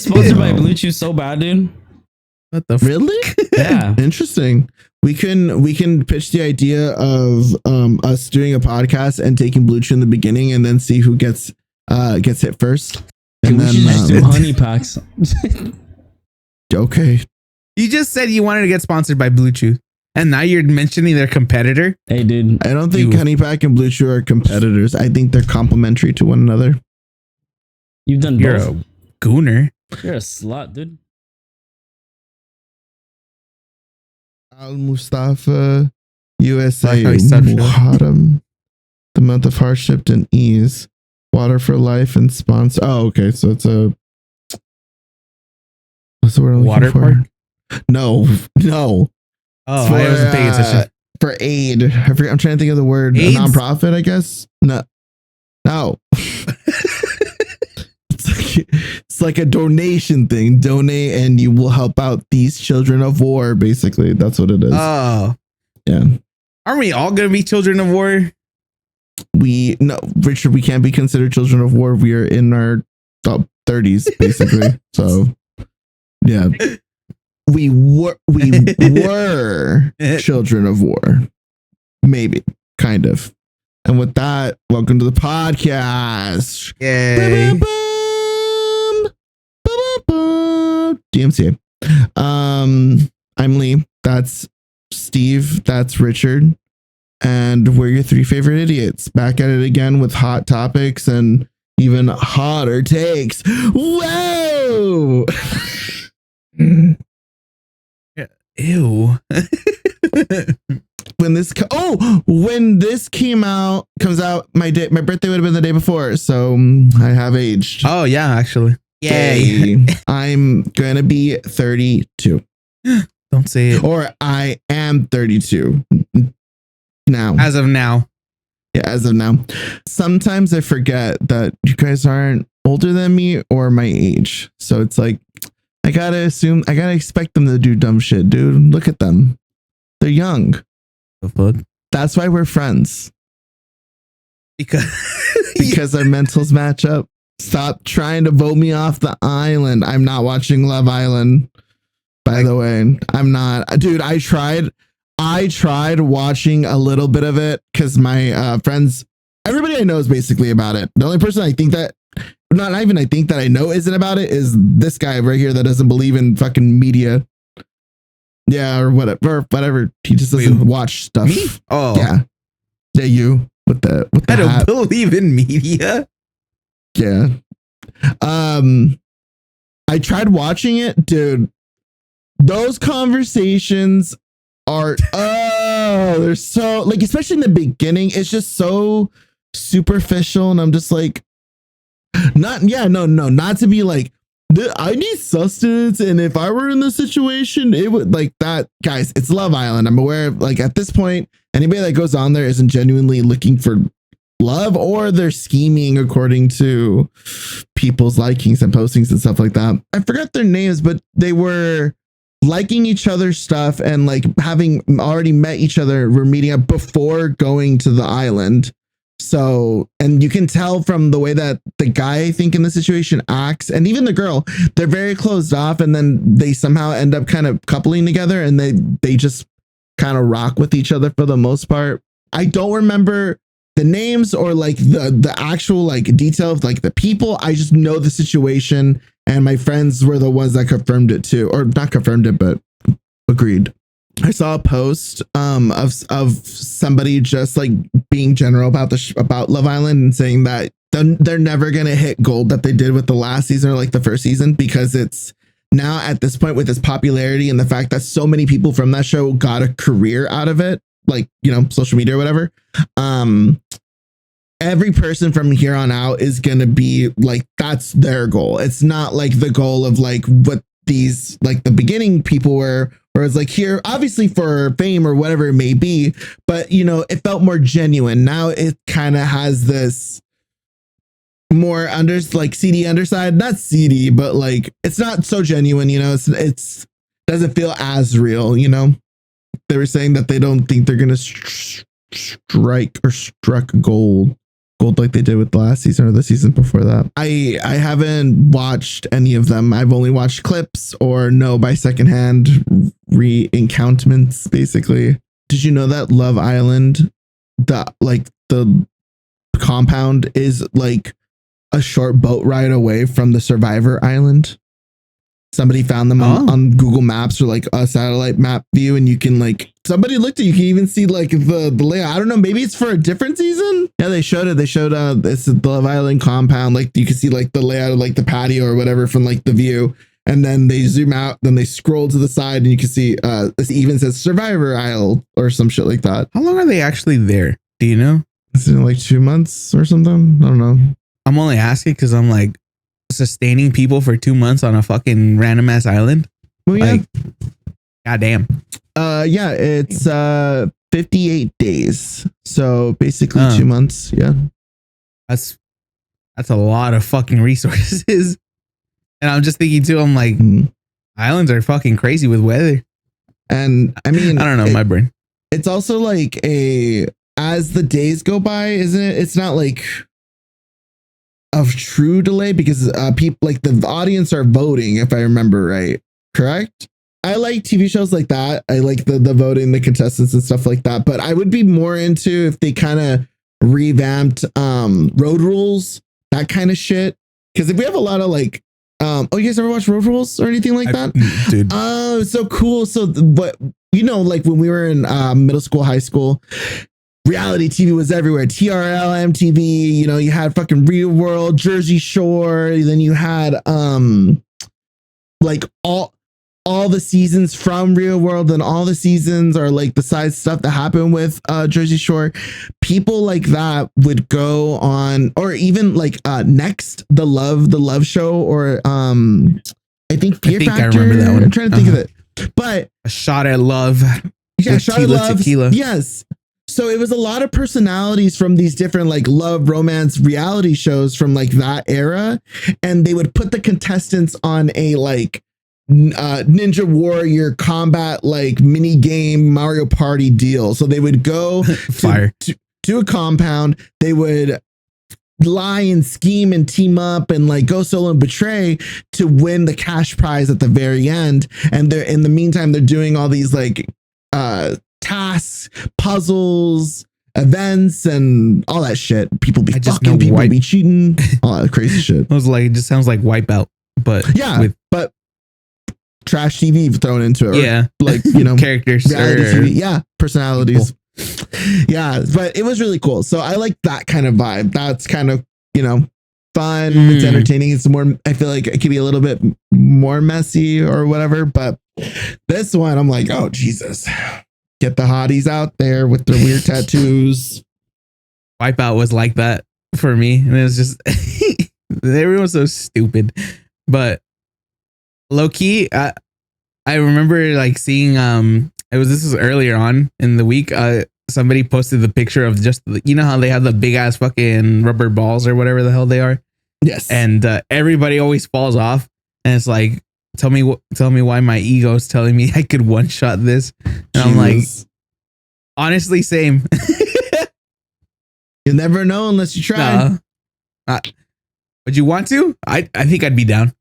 get sponsored by Blue Chew so bad, dude. What the really? Yeah. Interesting. We can pitch the idea of us doing a podcast and taking Blue Chew in the beginning and then see who gets hit first. And we then should just do honey packs. Okay. You just said you wanted to get sponsored by Blue Chew, and now you're mentioning their competitor. Hey, dude. I don't think Honey Pack and Blue Chew are competitors. I think they're complementary to one another. You've done You're both. a gooner. You're a slut, dude. Al Mustafa, USA, Like how he sucks shit. Muharram, the month of hardship and ease, water for life and sponsor. Oh, okay. So it's a what's the word I'm Water looking for? park? No. Oh, For, I wasn't paying attention. For aid. I'm trying to think of the word. AIDS? A nonprofit, I guess. No. It's like a donation thing. Donate and you will help out these children of war. Basically, that's what it is. Oh, Yeah. aren't we all gonna be children of war? No, Richard, we can't be considered children of war. We are in our 30s, basically. So, yeah, we were children of war, maybe, kind of. And with that, welcome to the podcast. Yay! DMCA. I'm Lee. That's Steve. That's Richard. And we're your three favorite idiots. Back at it again with hot topics and even hotter takes. Whoa! Ew. When this comes out, my birthday would have been the day before, so I have aged. Oh yeah, actually. Yay! I'm gonna be 32, Don't say it. or I am 32 now. As of now. Yeah, as of now. Sometimes I forget that you guys aren't older than me or my age, so it's like I gotta expect them to do dumb shit, dude. Look at them; they're young. The fuck? That's why we're friends. Because Our mentals match up. Stop trying to vote me off the island. I'm not watching Love Island. By the way, I'm not. Dude, I tried watching a little bit of it because my friends, everybody I know is basically about it. The only person I think that, not even I think that I know isn't about it is this guy right here that doesn't believe in fucking media. Yeah, or whatever. He just doesn't watch stuff. Me? Oh. Yeah, you with the I don't hat. believe in media. Yeah. I tried watching it, dude. Those conversations are they're so like, especially in the beginning, it's just so superficial, and I'm just like, not to be like, I need sustenance, and if I were in this situation, it would like that. Guys, it's Love Island. I'm aware of, like, at this point, anybody that goes on there isn't genuinely looking for love, or they're scheming according to people's likings and postings and stuff like that. I forgot their names, but they were liking each other's stuff and like having already met each other. We're meeting up before going to the island. So, and you can tell from the way that the guy, I think, in the situation acts, and even the girl, they're very closed off, and then they somehow end up kind of coupling together, and they just kind of rock with each other for the most part. I don't remember the names or like the actual like detail of like the people. I just know the situation, and my friends were the ones that confirmed it too, or not confirmed it, but agreed. I saw a post of somebody just like being general about about Love Island and saying that they're never gonna hit gold that they did with the last season or like the first season, because it's now at this point with its popularity and the fact that so many people from that show got a career out of it, like, you know, social media or whatever. Every person from here on out is gonna be like, that's their goal. It's not like the goal of like what these like the beginning people were, where it's like here obviously for fame or whatever it may be, but you know, it felt more genuine. Now it kind of has this more like seedy underside, not seedy, but like it's not so genuine, you know. It's doesn't feel as real, you know. They were saying that they don't think they're gonna strike or struck gold gold like they did with the last season or the season before that. I haven't watched any of them. I've only watched clips or know by secondhand re-encounterments, basically. Did you know that Love Island, the compound is like a short boat ride away from the Survivor Island? Somebody found them on Google Maps or like a satellite map view, and you can like, somebody looked at, you can even see like the layout. I don't know, maybe it's for a different season. Yeah, they showed it. They showed it's the Love Island compound. Like you can see like the layout of like the patio or whatever from like the view. And then they zoom out, then they scroll to the side, and you can see this even says Survivor Isle or some shit like that. How long are they actually there? Do you know? Is it like 2 months or something? I don't know. I'm only asking because I'm like, sustaining people for 2 months on a fucking random ass island. Well, yeah. Like, goddamn. Yeah, it's 58 days. So basically 2 months. Yeah. That's a lot of fucking resources. And I'm just thinking too, I'm like, islands are fucking crazy with weather. And I mean, I don't know, my brain. It's also like as the days go by, isn't it? It's not like a true delay because people like the audience are voting, if I remember right. Correct? I like TV shows like that. I like the voting, the contestants and stuff like that. But I would be more into if they kind of revamped road rules, that kind of shit. Because if we have a lot of like, you guys ever watch Road Rules or anything like that? Dude. Oh, so cool. So, but you know, like when we were in middle school, high school, reality TV was everywhere. TRL, MTV, you know, you had fucking Real World, Jersey Shore. Then you had like all the seasons from Real World, and all the seasons are like besides stuff that happened with Jersey Shore. People like that would go on, or even like Next, the love show, or I think Fear Factor. I remember that one. I'm trying to think of it. But A Shot at Love. Yeah, Shot at Love. Tequila. Yes. So it was a lot of personalities from these different like love, romance reality shows from like that era. And they would put the contestants on a like Ninja Warrior combat like mini game Mario Party deal. So they would go to a compound. They would lie and scheme and team up and like go solo and betray to win the cash prize at the very end. And they're in the meantime, they're doing all these like tasks, puzzles, events, and all that shit. People be fucking, people be cheating, all that crazy shit. I was like, it just sounds like Wipeout, but yeah, but trash TV thrown into it. Yeah, like, you know, characters, reality TV, yeah, personalities. Yeah, but it was really cool. So I like that kind of vibe. That's kind of, you know, fun. It's entertaining. It's more, I feel like it could be a little bit more messy or whatever. But this one, I'm like, oh Jesus, get the hotties out there with their weird tattoos. Wipeout was like that for me, and it was just everyone's so stupid. But low key, I remember like seeing this was earlier on in the week. Somebody posted the picture of just, you know how they have the big ass fucking rubber balls or whatever the hell they are. Yes. And everybody always falls off, and it's like, tell me why my ego's telling me I could one shot this. And I'm like, honestly, same. You'll never know unless you try. Would you want to? I think I'd be down.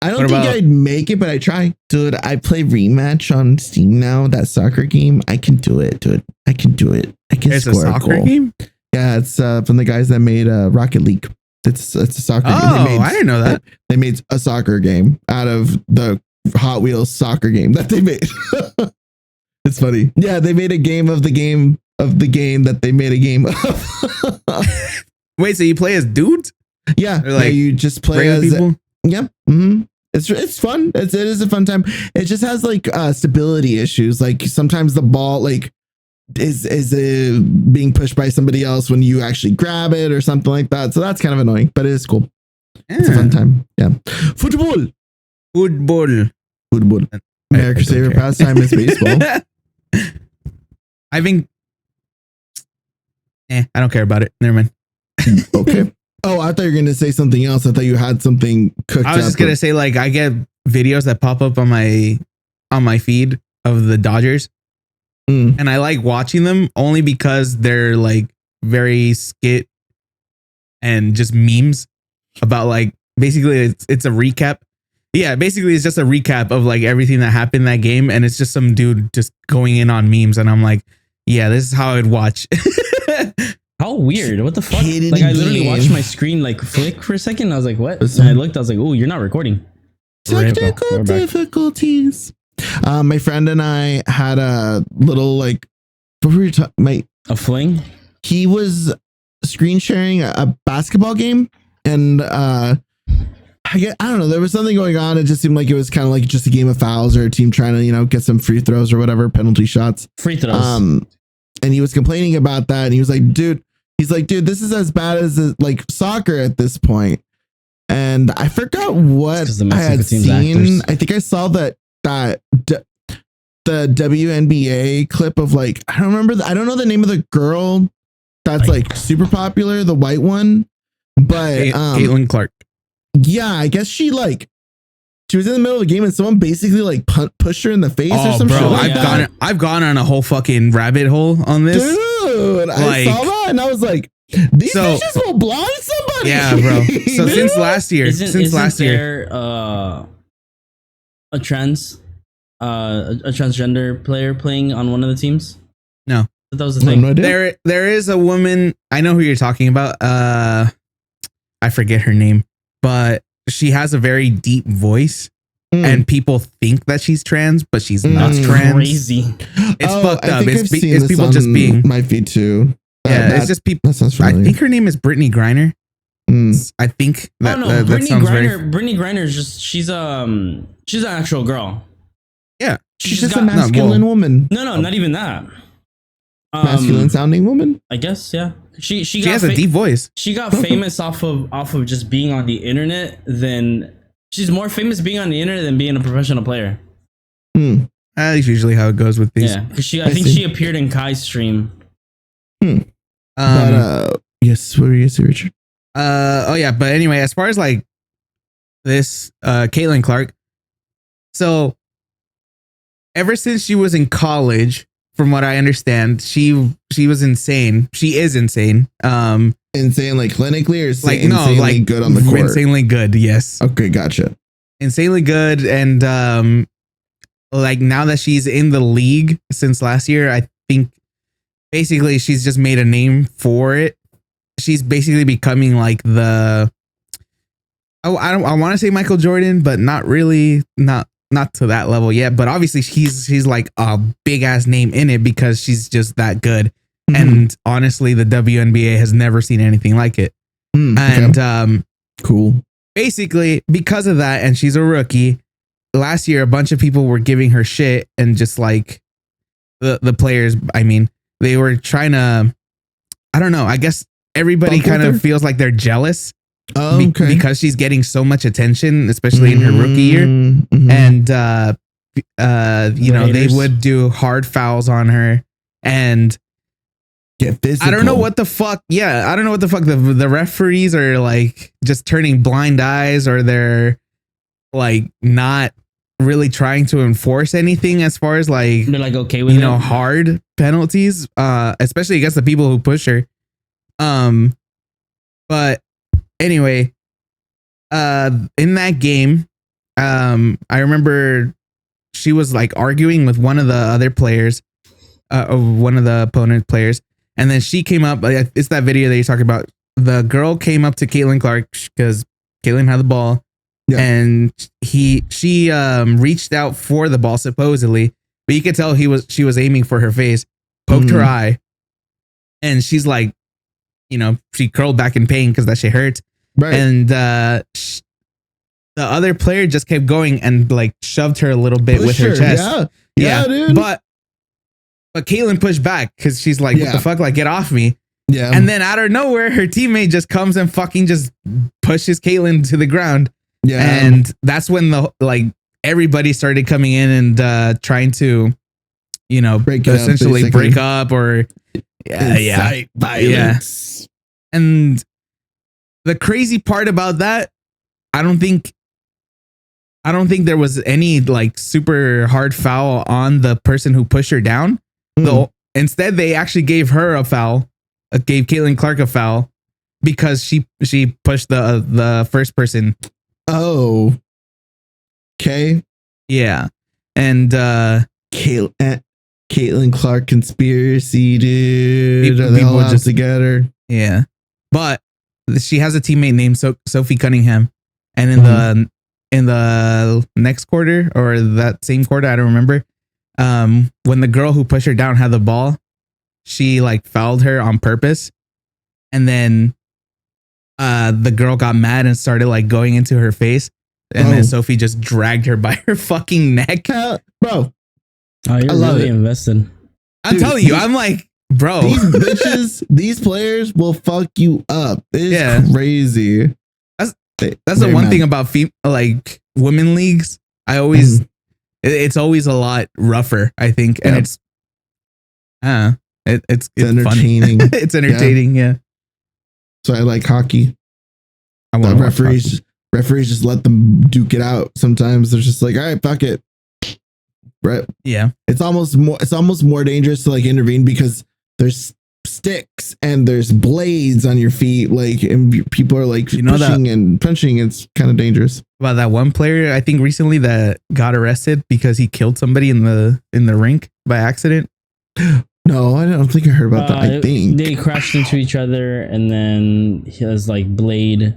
I don't think I'd make it, but I try. Dude, I play Rematch on Steam now. That soccer game. I can do it, dude. I can do it. I can score a goal. Game? Yeah, it's from the guys that made Rocket League. It's a soccer game. I didn't know that. They made a soccer game out of the Hot Wheels soccer game that they made. It's funny. Yeah, they made a game of the game that they made a game of. Wait, so you play as dudes? Yeah, like you just play as people? Yep. Mm-hmm. It's fun. It is a fun time. It just has like stability issues. Like sometimes the ball like is being pushed by somebody else when you actually grab it or something like that. So that's kind of annoying, but it is cool. Yeah. It's a fun time. Yeah. Football. America's favorite pastime is baseball. I think. I don't care about it. Never mind. Okay. Oh, I thought you were going to say something else. I thought you had something cooked up. I was just going to say, like, I get videos that pop up on my feed of the Dodgers. And I like watching them only because they're like very skit and just memes about like basically it's a recap. Yeah, basically it's just a recap of like everything that happened in that game, and it's just some dude just going in on memes, and I'm like, yeah, this is how I'd watch. How weird. What the fuck? Hated Like I the literally game. watched my screen like flick for a second. I was like, what? And I looked, I was like, oh, you're not recording. Technical We're back. difficulties. My friend and I had a little like what were we talking? A fling? He was screen sharing a basketball game, and I don't know, there was something going on. It just seemed like it was kind of like just a game of fouls or a team trying to, you know, get some free throws or whatever, penalty shots. Free throws. And he was complaining about that, and he was like, dude, this is as bad as like soccer at this point. And I forgot what It's 'cause the I had Mexico team's seen. actors. I think I saw the WNBA clip of like, I don't remember. I don't know the name of the girl that's like super popular, the white one. But Caitlin Clark. yeah, I guess she was in the middle of the game and someone basically like pushed her in the face or Oh, some shit bro, like that. I've gone on a whole fucking rabbit hole on this. Dude, I Like- saw that and I was like, these So- bitches will blind somebody. Yeah, bro. So since last year, Isn't last year, there a transgender player playing on one of the teams? No. That was the I have thing. no idea. there is a woman. I know who you're talking about. I forget her name, but she has a very deep voice, Mm. and people think that she's trans, but she's not Mm. trans. Crazy. It's Oh, fucked I up. think It's, I've seen it's this people just on being. my feed too. Yeah, That- it's just people. that sounds I familiar. think her name is Brittany Griner. Mm. I think that, Oh no, that Brittany sounds very. Griner. Brittany Griner is just she's an actual girl. Yeah, She's just just a got- masculine woman. No, not even that. Masculine sounding woman. I guess yeah. She she got has a deep voice. she got famous off of just being on the internet. Then she's more famous being on the internet than being a professional player. Hmm. That's usually how it goes with these. Yeah, because I I think see. she appeared in Kai's stream. But yes, what were you saying, Richard? Oh yeah, but anyway, as far as like this Caitlin Clark, so ever since she was in college, from what I understand, she was insane. She is insane. Insane, like clinically, or Like no, insanely like good on the court. insanely good. Yes, Okay, gotcha. insanely good. And like now that she's in the league since last year, I think basically she's just made a name for it. She's basically becoming like the I want to say Michael Jordan, but not really, not to that level yet. But obviously she's like a big ass name in it because she's just that good. Mhm. And honestly, the WNBA has never seen anything like it. Okay. And Cool. basically because of that, and she's a rookie. Last year, a bunch of people were giving her shit, and just like the players, I mean, they were trying to, I don't know, I guess everybody Bump with kind her? of feels like they're jealous Oh, okay. because she's getting so much attention, especially in her rookie year. Mhm. And you know, they Raiders. would do hard fouls on her, and Get physical. I don't know what the fuck. Yeah, I don't know what the fuck the referees are like, just turning blind eyes, or they're like not really trying to enforce anything as far as like, They're like okay with you it. know, hard penalties, especially against the people who push her. But anyway, in that game, I remember she was like arguing with one of the other players, one of the opponent players, and then she came up. It's that video that you're talking about. The girl came up to Caitlin Clark because Caitlin had the ball, Yeah. and she reached out for the ball supposedly, but you could tell she was aiming for her face, poked her Mhm. eye, and she's like, you know, she curled back in pain because that shit hurts. Right. And the other player just kept going and like shoved her a little bit with her Push chest. Yeah. Yeah, dude. But Caitlin pushed back because she's like, what Yeah. the fuck? Like, get off me. Yeah. And then out of nowhere, her teammate just comes and fucking just pushes Caitlin to the ground. yeah. And that's when everybody started coming in and trying to, you know, Break it up, essentially basically. break up or Incite violence. And the crazy part about that, I don't think there was any like super hard foul on the person who pushed her down. Mm. Though instead they actually gave her a foul, gave Caitlin Clark a foul, because she pushed the first person. Oh, okay. Yeah, and Caitlin Clark conspiracy, dude. Are they all out together? Yeah, but she has a teammate named Sophie Cunningham, and in the next quarter or that same quarter, I don't remember. When the girl who pushed her down had the ball, she like fouled her on purpose, and then the girl got mad and started like going into her face, and then Sophie just dragged her by her fucking neck. Bro, oh, you're really invested. I'm telling you, I'm like, bro, these bitches, these players will fuck you up. It's crazy. That's the one thing about like women leagues. I always, it's always a lot rougher, I think, and it's entertaining. Fun. It's entertaining, yeah. So I like hockey. Referees just let them duke it out. Sometimes they're just like, all right, fuck it. Right. Yeah. It's almost more dangerous to like intervene because there's sticks and there's blades on your feet, like, and people are like pushing and punching. It's kind of dangerous. About that one player, I think recently that got arrested because he killed somebody in the rink by accident. No, I don't think I heard about that. I think they crashed into each other, and then his like blade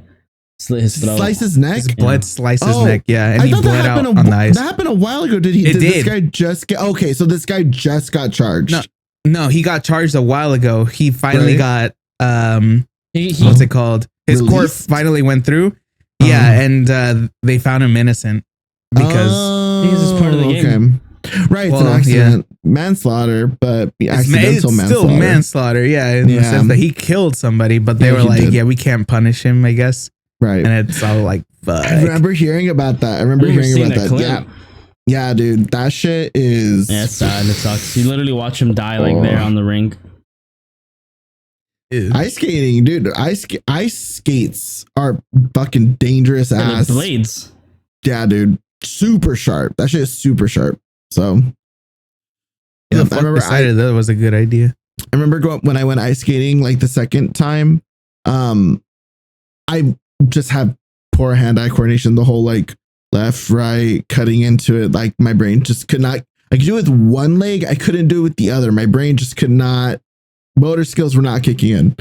slit his throat, slice his neck. His blood sliced his neck. Yeah, and he bled out on the ice. That happened a while ago. Did this guy just get? Okay, so this guy just got charged. No, he got charged a while ago. He finally got what's it called? His court finally went through. Yeah, and they found him innocent because it's part of the game. Right, it's an accident, manslaughter, but accidental it's manslaughter. Still manslaughter, in the sense that he killed somebody, but they were like, we can't punish him, I guess. Right, and it's all like, fuck. I remember hearing about that. Yeah, dude, that shit is. Yeah, it's sad. It sucks. You literally watch him die like there on the rink. Ice skating, dude. Ice skates are fucking dangerous ass. Blades. Yeah, dude. Super sharp. That shit is super sharp. So, I remember decided that was a good idea. I remember when I went ice skating like the second time. I just had poor hand-eye coordination. The whole like left, right, cutting into it. Like my brain just could not. I could do it with one leg. I couldn't do it with the other. My brain just could not. Motor skills were not kicking in.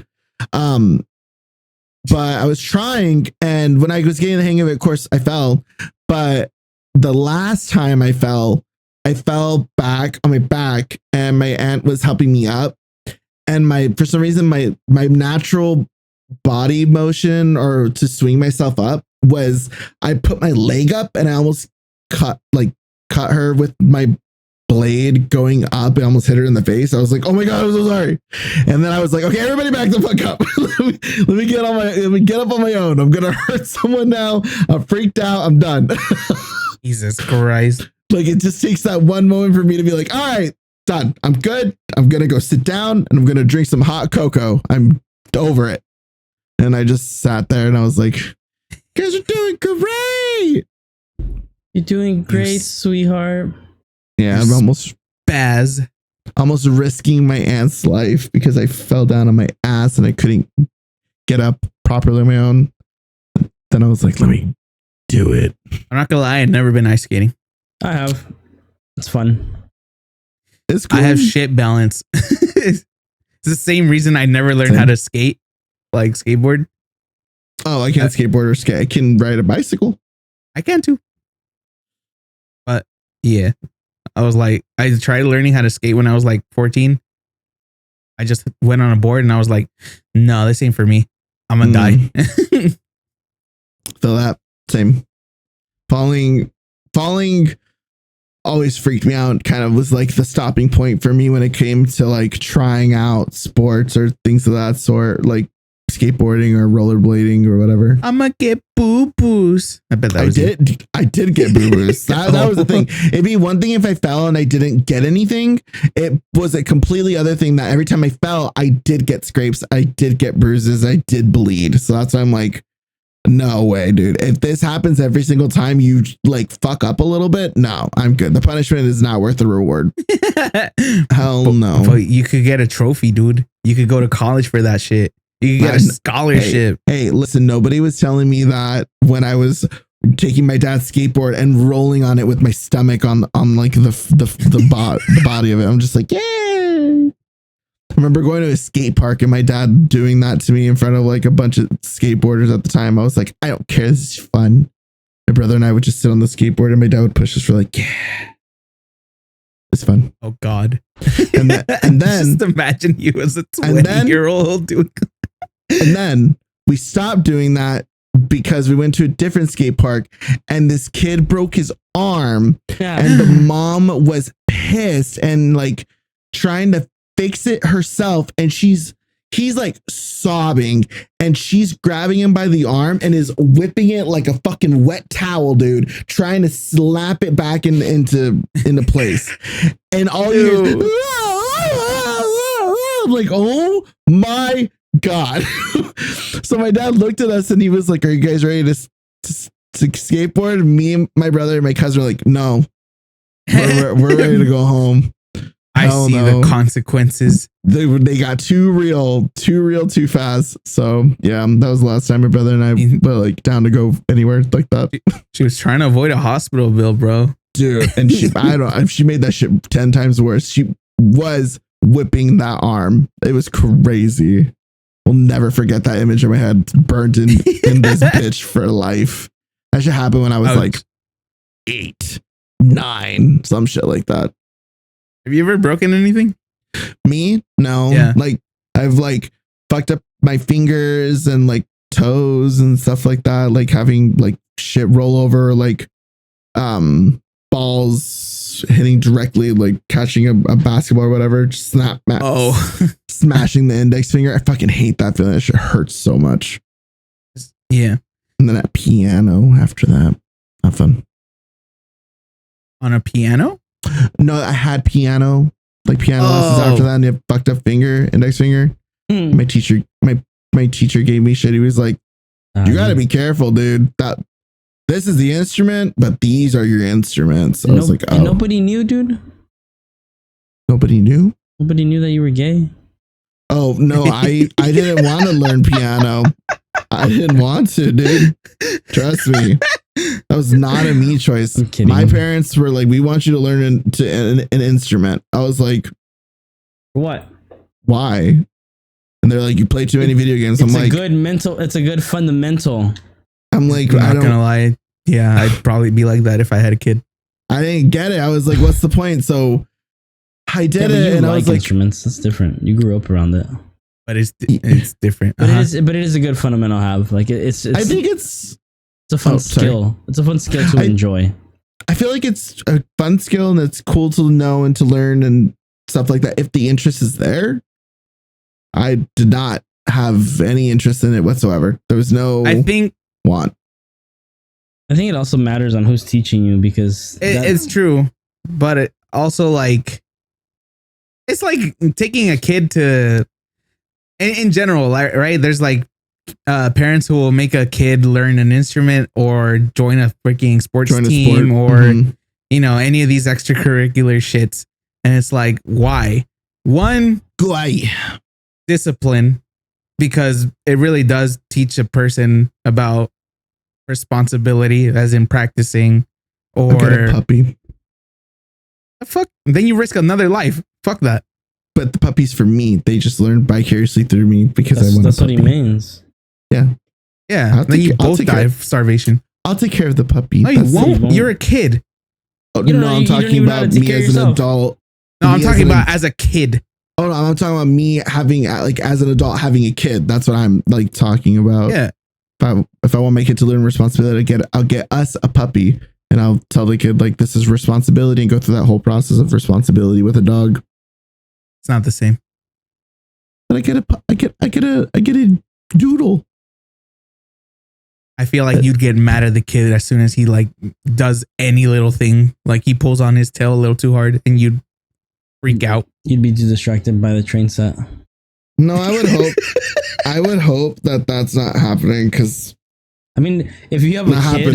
But I was trying, and when I was getting the hang of it, of course, I fell. But the last time I fell back on my back, and my aunt was helping me up. And for some reason, my natural body motion or to swing myself up was I put my leg up and I almost cut her with my blade going up and almost hit her in the face. I was like, oh my God, I'm so sorry. And then I was like, okay, everybody back the fuck up. let me get up on my own. I'm going to hurt someone now. I'm freaked out. I'm done. Jesus Christ. Like, it just takes that one moment for me to be like, all right, done. I'm good. I'm going to go sit down and I'm going to drink some hot cocoa. I'm over it. And I just sat there and I was like, you guys are doing great. You're doing great, sweetheart. Yeah, I'm almost risking my aunt's life because I fell down on my ass and I couldn't get up properly on my own. Then I was like, let me do it. I'm not gonna lie, I've never been ice skating. I have. It's fun. It's cool. I have shit balance. It's the same reason I never learned how to skate, like skateboard. Oh, I can't skateboard or skate. I can ride a bicycle. I can too. But yeah, I tried learning how to skate when I was like 14. I just went on a board and I was like, no, this ain't for me. I'm gonna die. Feel that. Same. Falling always freaked me out. Kind of was like the stopping point for me when it came to like trying out sports or things of that sort, like skateboarding or rollerblading or whatever. I'm gonna get boo-boos. I bet that was it. I did get boo-boos. That was the thing. It'd be one thing if I fell and I didn't get anything. It was a completely other thing that every time I fell, I did get scrapes. I did get bruises. I did bleed. So that's why I'm like, no way, dude. If this happens every single time you like fuck up a little bit, no, I'm good. The punishment is not worth the reward. Hell no. But you could get a trophy, dude. You could go to college for that shit. You get a scholarship. Hey, listen, nobody was telling me that when I was taking my dad's skateboard and rolling on it with my stomach on like the body of it. I'm just like, yeah. I remember going to a skate park and my dad doing that to me in front of like a bunch of skateboarders at the time. I was like, I don't care. This is fun. My brother and I would just sit on the skateboard and my dad would push us for like, yeah, it's fun. Oh God. And then just imagine you as a 20-year-old doing. And then we stopped doing that because we went to a different skate park and this kid broke his arm and the mom was pissed and like trying to fix it herself. And he's like sobbing and she's grabbing him by the arm and is whipping it like a fucking wet towel, dude, trying to slap it back into place. And all you hear is like, oh my God. So my dad looked at us and he was like, are you guys ready to skateboard? Me and my brother and my cousin are like, no, we're ready to go home. I see the consequences. They got too real too fast. So yeah, that was the last time my brother and I were like down to go anywhere like that. She was trying to avoid a hospital bill, bro. Dude, and she made that shit 10 times worse. She was whipping that arm. It was crazy. We'll never forget that image in my head, burnt in this bitch for life. That should happen when I was like 8, 9, some shit like that. Have you ever broken anything? Me? No. Yeah. Like I've like fucked up my fingers and like toes and stuff like that. Like having like shit roll over, like balls hitting directly, like catching a basketball or whatever. Just smashing the index finger. I fucking hate that feeling. That shit hurts so much. Yeah. And then at piano after that. Not fun. On a piano? No, I had piano lessons after that, and a fucked up index finger. My teacher gave me shit. He was like, "You got to be careful, dude. This is the instrument, but these are your instruments." I was like, "Oh." And nobody knew, dude. Nobody knew. Nobody knew that you were gay. Oh no, I didn't want to learn piano. I didn't want to, dude. Trust me. That was not a me choice. I'm kidding. My parents were like, we want you to learn an instrument. I was like, what? Why? And they're like, you play too many video games. It's a good fundamental. I'm like, I'm not gonna lie. Yeah, I'd probably be like that if I had a kid. I didn't get it. I was like, what's the point? So I did it, and I was like, instruments. That's different. You grew up around it. But it's different. But it is a good fundamental to have. Like it's I think it's a fun skill. Sorry. It's a fun skill to enjoy. I feel like it's a fun skill and it's cool to know and to learn and stuff like that. If the interest is there, I did not have any interest in it whatsoever. There was no want. I think it also matters on who's teaching you because it's true, but it also like it's like taking a kid to in general, right? There's like parents who will make a kid learn an instrument or join a freaking sports team or you know, any of these extracurricular shits, and it's like, why? One, discipline, because it really does teach a person about responsibility, as in practicing. Or get a puppy. Fuck, then you risk another life. Fuck that. But the puppy's for me. They just learn vicariously through me because I want. That's what he means. Yeah. Yeah. Then you both die of starvation. I'll take care of the puppy. No, you won't. You're a kid. Oh, no, I'm talking about me as an adult. No, I'm talking about as a kid. Oh no, I'm talking about me having like as an adult having a kid. That's what I'm like talking about. Yeah. If I want my kid to learn responsibility, I'll get us a puppy and I'll tell the kid like this is responsibility and go through that whole process of responsibility with a dog. It's not the same. But I get a doodle. I feel like you'd get mad at the kid as soon as he like does any little thing, like he pulls on his tail a little too hard, and you'd freak out. You'd be too distracted by the train set. No, I would hope. I would hope that that's not happening because. I mean, if you have a kid,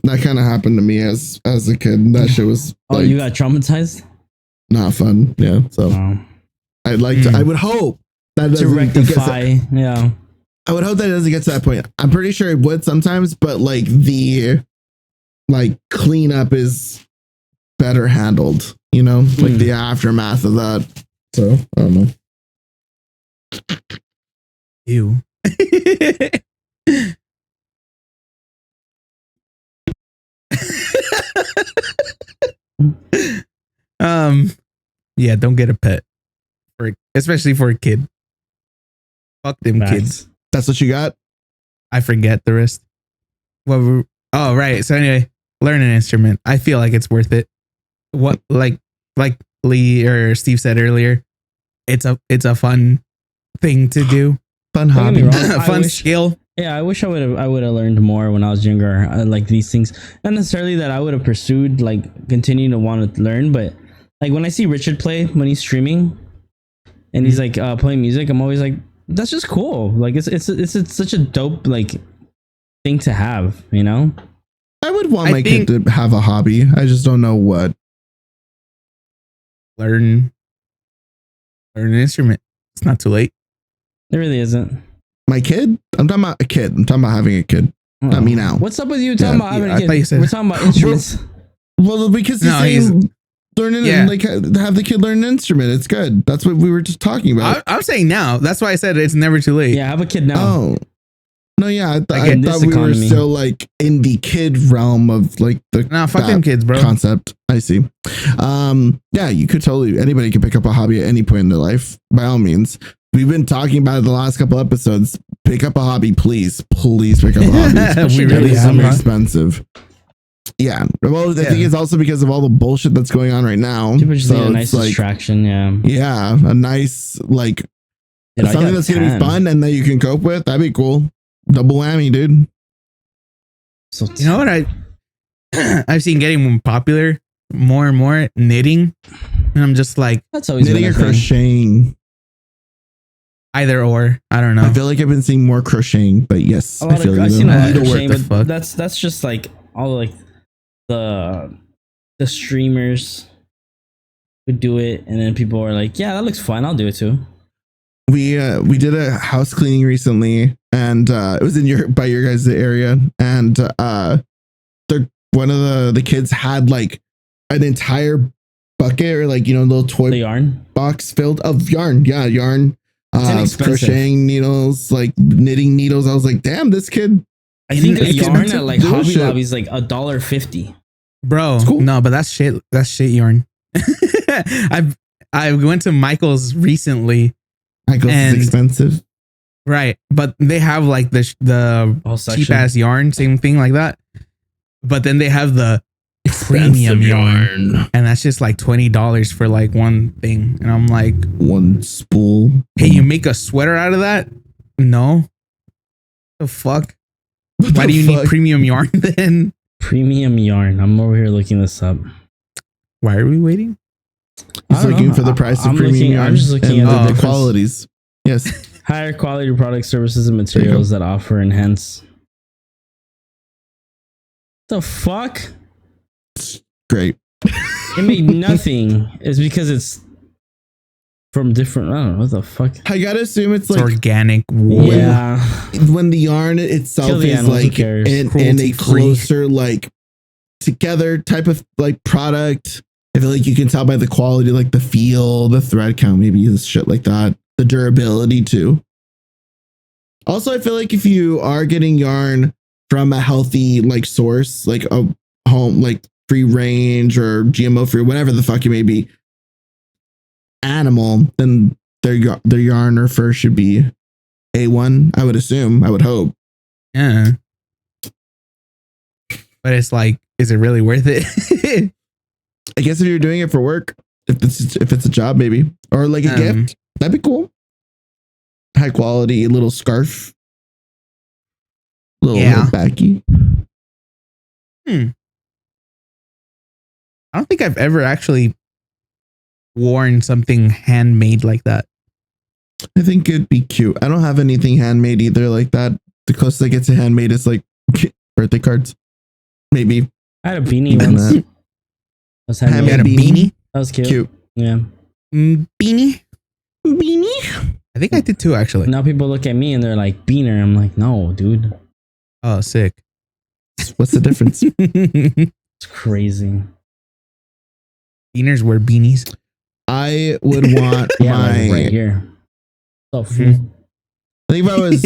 that kind of happened to me as a kid. That shit was. Oh, you got traumatized? Not fun. Yeah. So wow. I'd like to. I would hope that to doesn't rectify. Yeah. I would hope that it doesn't get to that point. I'm pretty sure it would sometimes, but like the cleanup is better handled, you know, like the aftermath of that. So I don't know. Ew. Yeah, don't get a pet, especially for a kid. Fuck them Facts. kids. That's what you got? I forget the rest. Oh, right. So anyway, learn an instrument. I feel like it's worth it. What like Lee or Steve said earlier, it's a fun thing to do. Fun Don't get hobby. me wrong, Fun skill. Yeah, I wish I would have learned more when I was younger. Like these things, not necessarily that I would have pursued, like continuing to want to learn, but like when I see Richard play when he's streaming, and he's like playing music, I'm always like, that's just cool. Like it's such a dope like thing to have, you know. I would want my kid to have a hobby. I just don't know what. Learn an instrument. It's not too late. It really isn't. My kid? I'm talking about a kid. I'm talking about having a kid. Not me now. What's up with you talking about having a I thought you kid? said- We're talking about instruments. Well, because he's No, saying learning like have the kid learn an instrument. It's good. That's what we were just talking about. I'm saying now. That's why I said it's never too late. Yeah, have a kid now. Oh. No, yeah. I thought this we were economy. still like in the kid realm of like the No, fuck them kids, bro. concept. I see. Yeah, you could anybody could pick up a hobby at any point in their life, by all means. We've been talking about it the last couple episodes. Pick up a hobby, please. Please pick up a hobby. We It really is have, huh? expensive. Yeah. Well, I think it's also because of all the bullshit that's going on right now. People just need a it's nice distraction. Yeah. Yeah, a nice like Dude, I something got that's gonna be 10. fun and that you can cope with. That'd be cool. Double whammy, dude. So You know what I've seen getting popular more and more? Knitting. And I'm just like, that's always Knitting been or a thing. crocheting. either or. I don't know. I feel like I've been seeing more crocheting, but yes, I feel I've you. seen a lot of Either way. crocheting, the but fuck? that's just like all like the streamers would do it, and then people are like, "Yeah, that looks fun. I'll do it too." We did a house cleaning recently, and it was in by your guys' area, and one of the kids had like an entire bucket or like little toy The yarn. box filled of yarn. Yeah, yarn. inexpensive. Crocheting needles, like knitting needles. I was like, damn, this kid. I think a It's yarn expensive at like to do Hobby shit. Lobby is like $1.50. Bro, It's cool. no, but that's shit. That's shit yarn. I went to Michael's recently, I guess And- it's expensive. right? But they have like the Whole section. cheap ass yarn, same thing like that. But then they have the premium Expensive yarn, and that's just like $20 for like one thing. And I'm like, One spool. hey, you make a sweater out of that? No. The fuck? What Why the do you need fuck? premium yarn then? Premium yarn. I'm over here looking this up. Why are we waiting? I He's don't looking know. for the price of I'm premium looking- yarn I'm just looking and at the the qualities. Yes. Higher quality products, services, and you go. materials that offer enhance. The fuck? Great. It made nothing. It's because it's from different. I don't know what the fuck. I gotta assume it's It's like organic wool. Yeah. when the yarn itself Kill the is animals, who like cares? in a Cruelty-free. closer like together type of like product. I feel like you can tell by the quality, like the feel, the thread count, maybe this shit like that, the durability too. Also, I feel like if you are getting yarn from a healthy like source, like a home, like free range or GMO free, whatever the fuck you may be, animal, then their yarn or fur should be A1. I would assume. I would hope. Yeah. But it's like, is it really worth it? I guess if you're doing it for work, if it's a job, maybe, or like a gift, that'd be cool. High quality little scarf, little backy. I don't think I've ever actually worn something handmade like that. I think it'd be cute. I don't have anything handmade either like that. The closest I get to handmade is like birthday cards, maybe. I had a beanie Even once. that. Was You Handmade had a beanie? beanie? That was cute. Cute. Yeah. Beanie? Beanie. I I think I did too, actually. Now people look at me and they're like, beaner. I'm like, no, dude. Oh, sick. What's the difference? It's crazy. Beaners wear beanies. I would want Yeah, my. like right here. So Mhm. I think if I was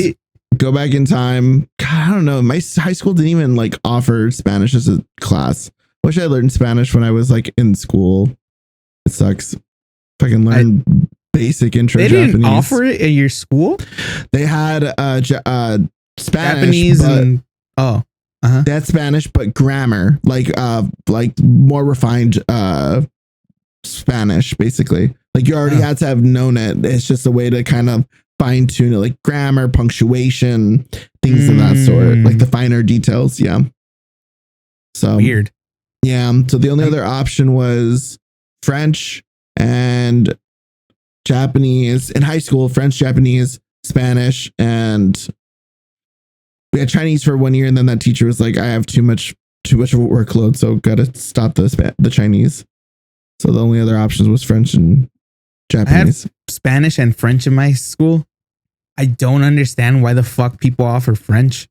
go back in time, God, I don't know. My high school didn't even like offer Spanish as a class. Wish I learned Spanish when I was like in school. It sucks. If I can learn basic intro They Japanese. didn't offer it at your school? They had Spanish, Japanese but and they had Spanish, but grammar, like more refined Spanish, basically. Like you already had to have known it. It's just a way to kind of fine tune it, like grammar, punctuation, things of that sort, like the finer details. Yeah. So weird. Yeah. So the only other option was French and Japanese in high school. French, Japanese, Spanish, and we had Chinese for 1 year, and then that teacher was like, "I have too much of a workload, so gotta stop the Chinese." So the only other options was French and Japanese. I have Spanish and French in my school. I don't understand why the fuck people offer French.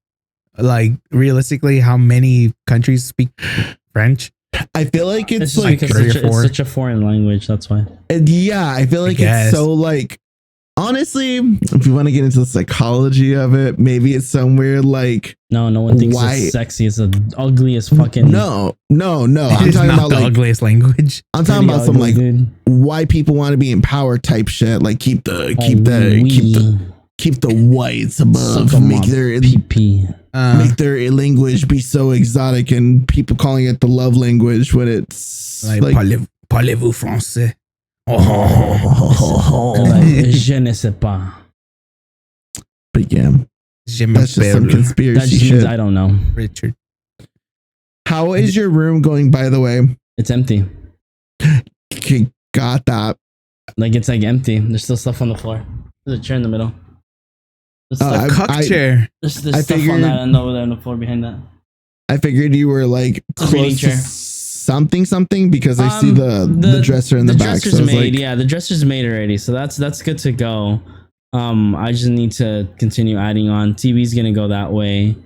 Like realistically, how many countries speak French? I feel like it's just like because it's such a foreign language. That's why. Yeah, I feel like it's so like. Honestly, if you want to get into the psychology of it, maybe it's somewhere like no one thinks it's sexy. It's the ugliest fucking. No. I'm talking about the like ugliest language. I'm talking about some like dude. Why people want to be in power type shit. Like keep the whites above. Make their make their language be so exotic, and people calling it the love language when it's like parlez-vous français? Je ne sais pas. But yeah, that's just some conspiracy that just shit. means I don't know. Richard, how is your room going? By the way, it's empty. Okay, got that. Like it's like empty. There's still stuff on the floor. There's a chair in the middle. There's a chair. There's stuff on that and over there on the floor behind that. I figured you were like close to something because I see the dresser in the back. Dresser's so made, yeah, the dresser's made already, so that's good to go. I just need to continue adding on. TV's gonna go that way,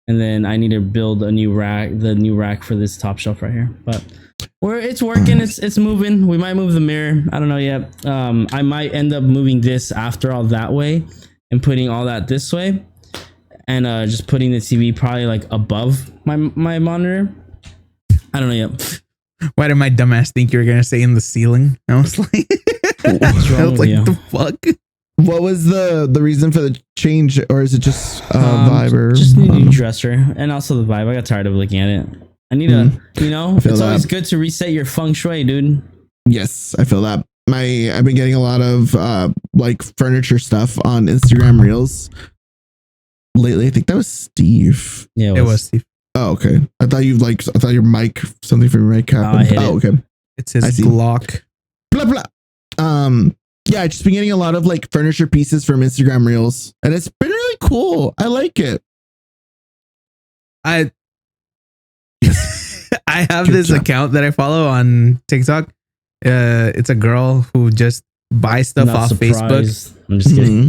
and then I need to build the new rack for this top shelf right here. But it's working. It's moving. We might move the mirror. I don't know yet. I might end up moving this after all that way and putting all that this way, and just putting the TV probably like above my monitor. I don't know yet. Why did my dumbass think you were gonna say in the ceiling? I was like, the fuck? What was the reason for the change, or is it just vibe? Or just need a new dresser, and also the vibe. I got tired of looking at it. I need it's always good to reset your feng shui, dude. Yes, I feel that. I've been getting a lot of like furniture stuff on Instagram Reels lately. I think that was Steve. Yeah, it was Steve. Oh, okay. I thought your mic, something from your mic happened. Okay. It says Glock. Blah blah. Yeah, I've just been getting a lot of like furniture pieces from Instagram Reels, and it's been really cool. I like it. I have this account that I follow on TikTok. It's a girl who just buys stuff off Facebook. I'm just kidding.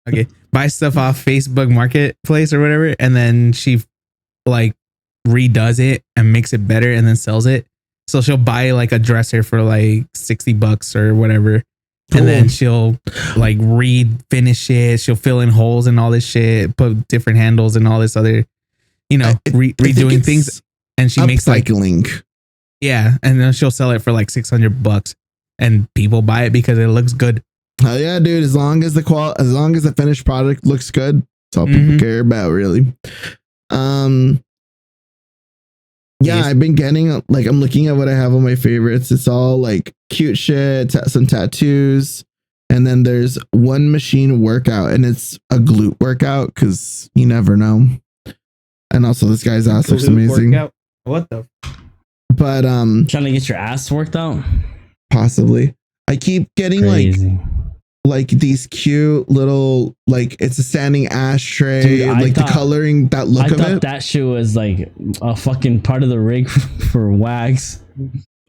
Okay, buys stuff off Facebook Marketplace or whatever, and then she like redoes it and makes it better and then sells it. So she'll buy like a dresser for like $60 or whatever. Cool. And then she'll like refinish it. She'll fill in holes and all this shit, put different handles and all this other, redoing things. And she makes like, yeah. And then she'll sell it for like $600 and people buy it because it looks good. Hell yeah, dude. As long as the finished product looks good, that's all people care about, really. Yeah, I've been getting like, I'm looking at what I have on my favorites. It's all like cute shit, some tattoos, and then there's one machine workout, and it's a glute workout because you never know. And also, this guy's ass looks amazing. Workout? What the? But trying to get your ass worked out. Possibly. I keep getting like these cute little, like it's a standing ashtray. Dude, like the coloring, that look of it. I thought that shit was like a fucking part of the rig for wax.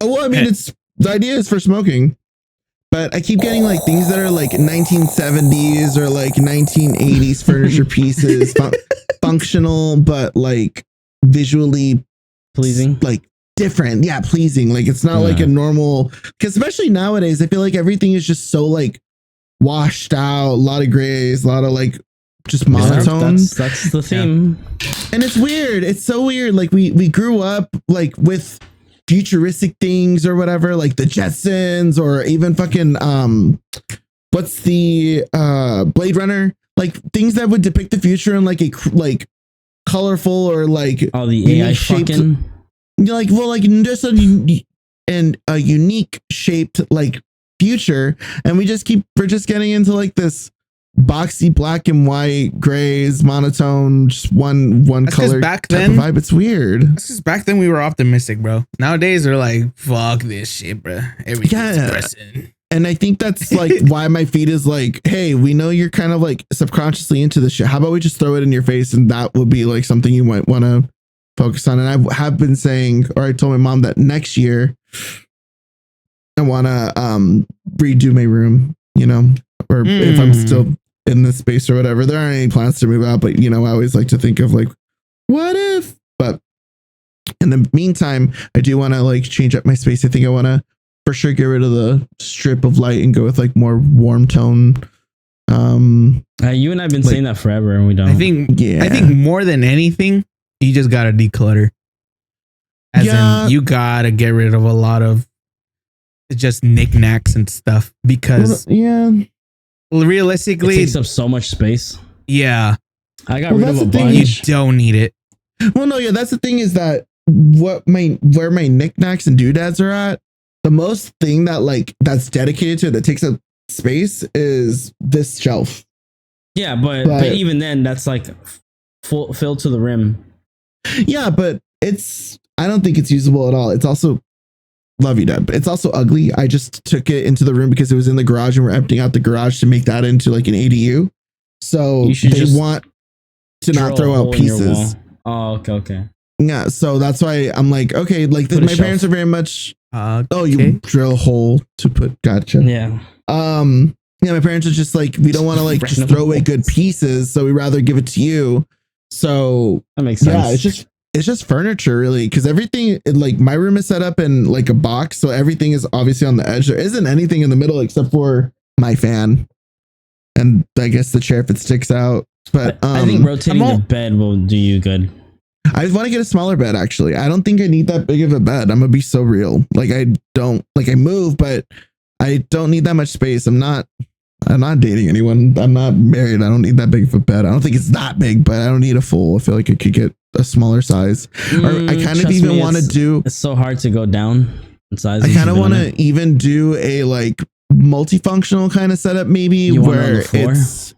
Oh, well, I mean, the idea is for smoking, but I keep getting like things that are like 1970s or like 1980s furniture pieces, functional, but like visually Pleasing. like different. Yeah, pleasing. Like it's not like a normal, because especially nowadays, I feel like everything is just so like washed out, a lot of grays, a lot of like just monotone. That's the theme. And it's weird. It's so weird. Like we grew up like with futuristic things or whatever, like the Jetsons or even fucking what's the Blade Runner, like things that would depict the future in like a like colorful or like the AI fucking like, well, like just a unique shaped like future, and we're just getting into like this boxy black and white, grays, monotone, just one color back type then, of vibe. It's weird. That's just back then we were optimistic, bro. Nowadays they're like, fuck this shit, bro. Everything's depressing. And I think that's like why my feed is like, hey, we know you're kind of like subconsciously into this shit. How about we just throw it in your face, and that would be like something you might want to focus on. And I have been saying, or I told my mom that next year I want to redo my room, you know, or if I'm still in this space or whatever. There aren't any plans to move out, but you know, I always like to think of like, what if? But in the meantime, I do want to like change up my space. I think I want to for sure get rid of the strip of light and go with like more warm tone. You and I've been saying that forever, and we don't. I think more than anything, you just gotta declutter. As in, you gotta get rid of a lot of just knickknacks and stuff, because realistically it takes up so much space. Yeah, I got rid of a bunch. You don't need it. Well, no, yeah, that's the thing, is that where my knickknacks and doodads are at, the most thing that like that's dedicated to it, that takes up space, is this shelf. Yeah, but even then, that's like filled to the rim. Yeah, but I don't think it's usable at all. It's also, love you, Dad, but it's also ugly. I just took it into the room because it was in the garage, and we're emptying out the garage to make that into like an ADU. So they want to not throw out pieces. Oh, okay. Yeah, so that's why I'm like, okay, like my parents are very much. You drill a hole to put. Gotcha. Yeah. Yeah, my parents are just like, we don't want to like just throw away good pieces, so we rather give it to you. So that makes sense. Yeah, it's just furniture really, because everything, like my room is set up in like a box, so everything is obviously on the edge. There isn't anything in the middle except for my fan, and I guess the chair if it sticks out. But I think rotating the bed will do you good. I want to get a smaller bed, actually. I don't think I need that big of a bed. I'm gonna be so real. Like I move, but I don't need that much space. I'm not dating anyone. I'm not married. I don't need that big of a bed. I don't think it's that big, but I don't need a full. I feel like I could get a smaller size. Or I kind of even want to do. It's so hard to go down in size. I kind of want to even do a like multifunctional kind of setup, maybe where it's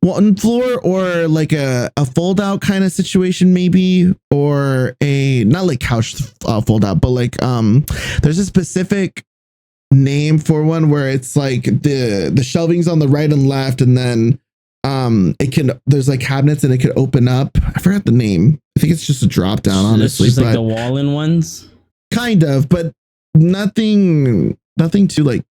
one floor, or like a fold out kind of situation, maybe, or a not like couch fold out, but like there's a specific name for one where it's like the shelving's on the right and left, and then there's like cabinets and it could open up. I forgot the name. I think it's just a drop down, honestly. It's just like the wall-in ones, kind of, but nothing too like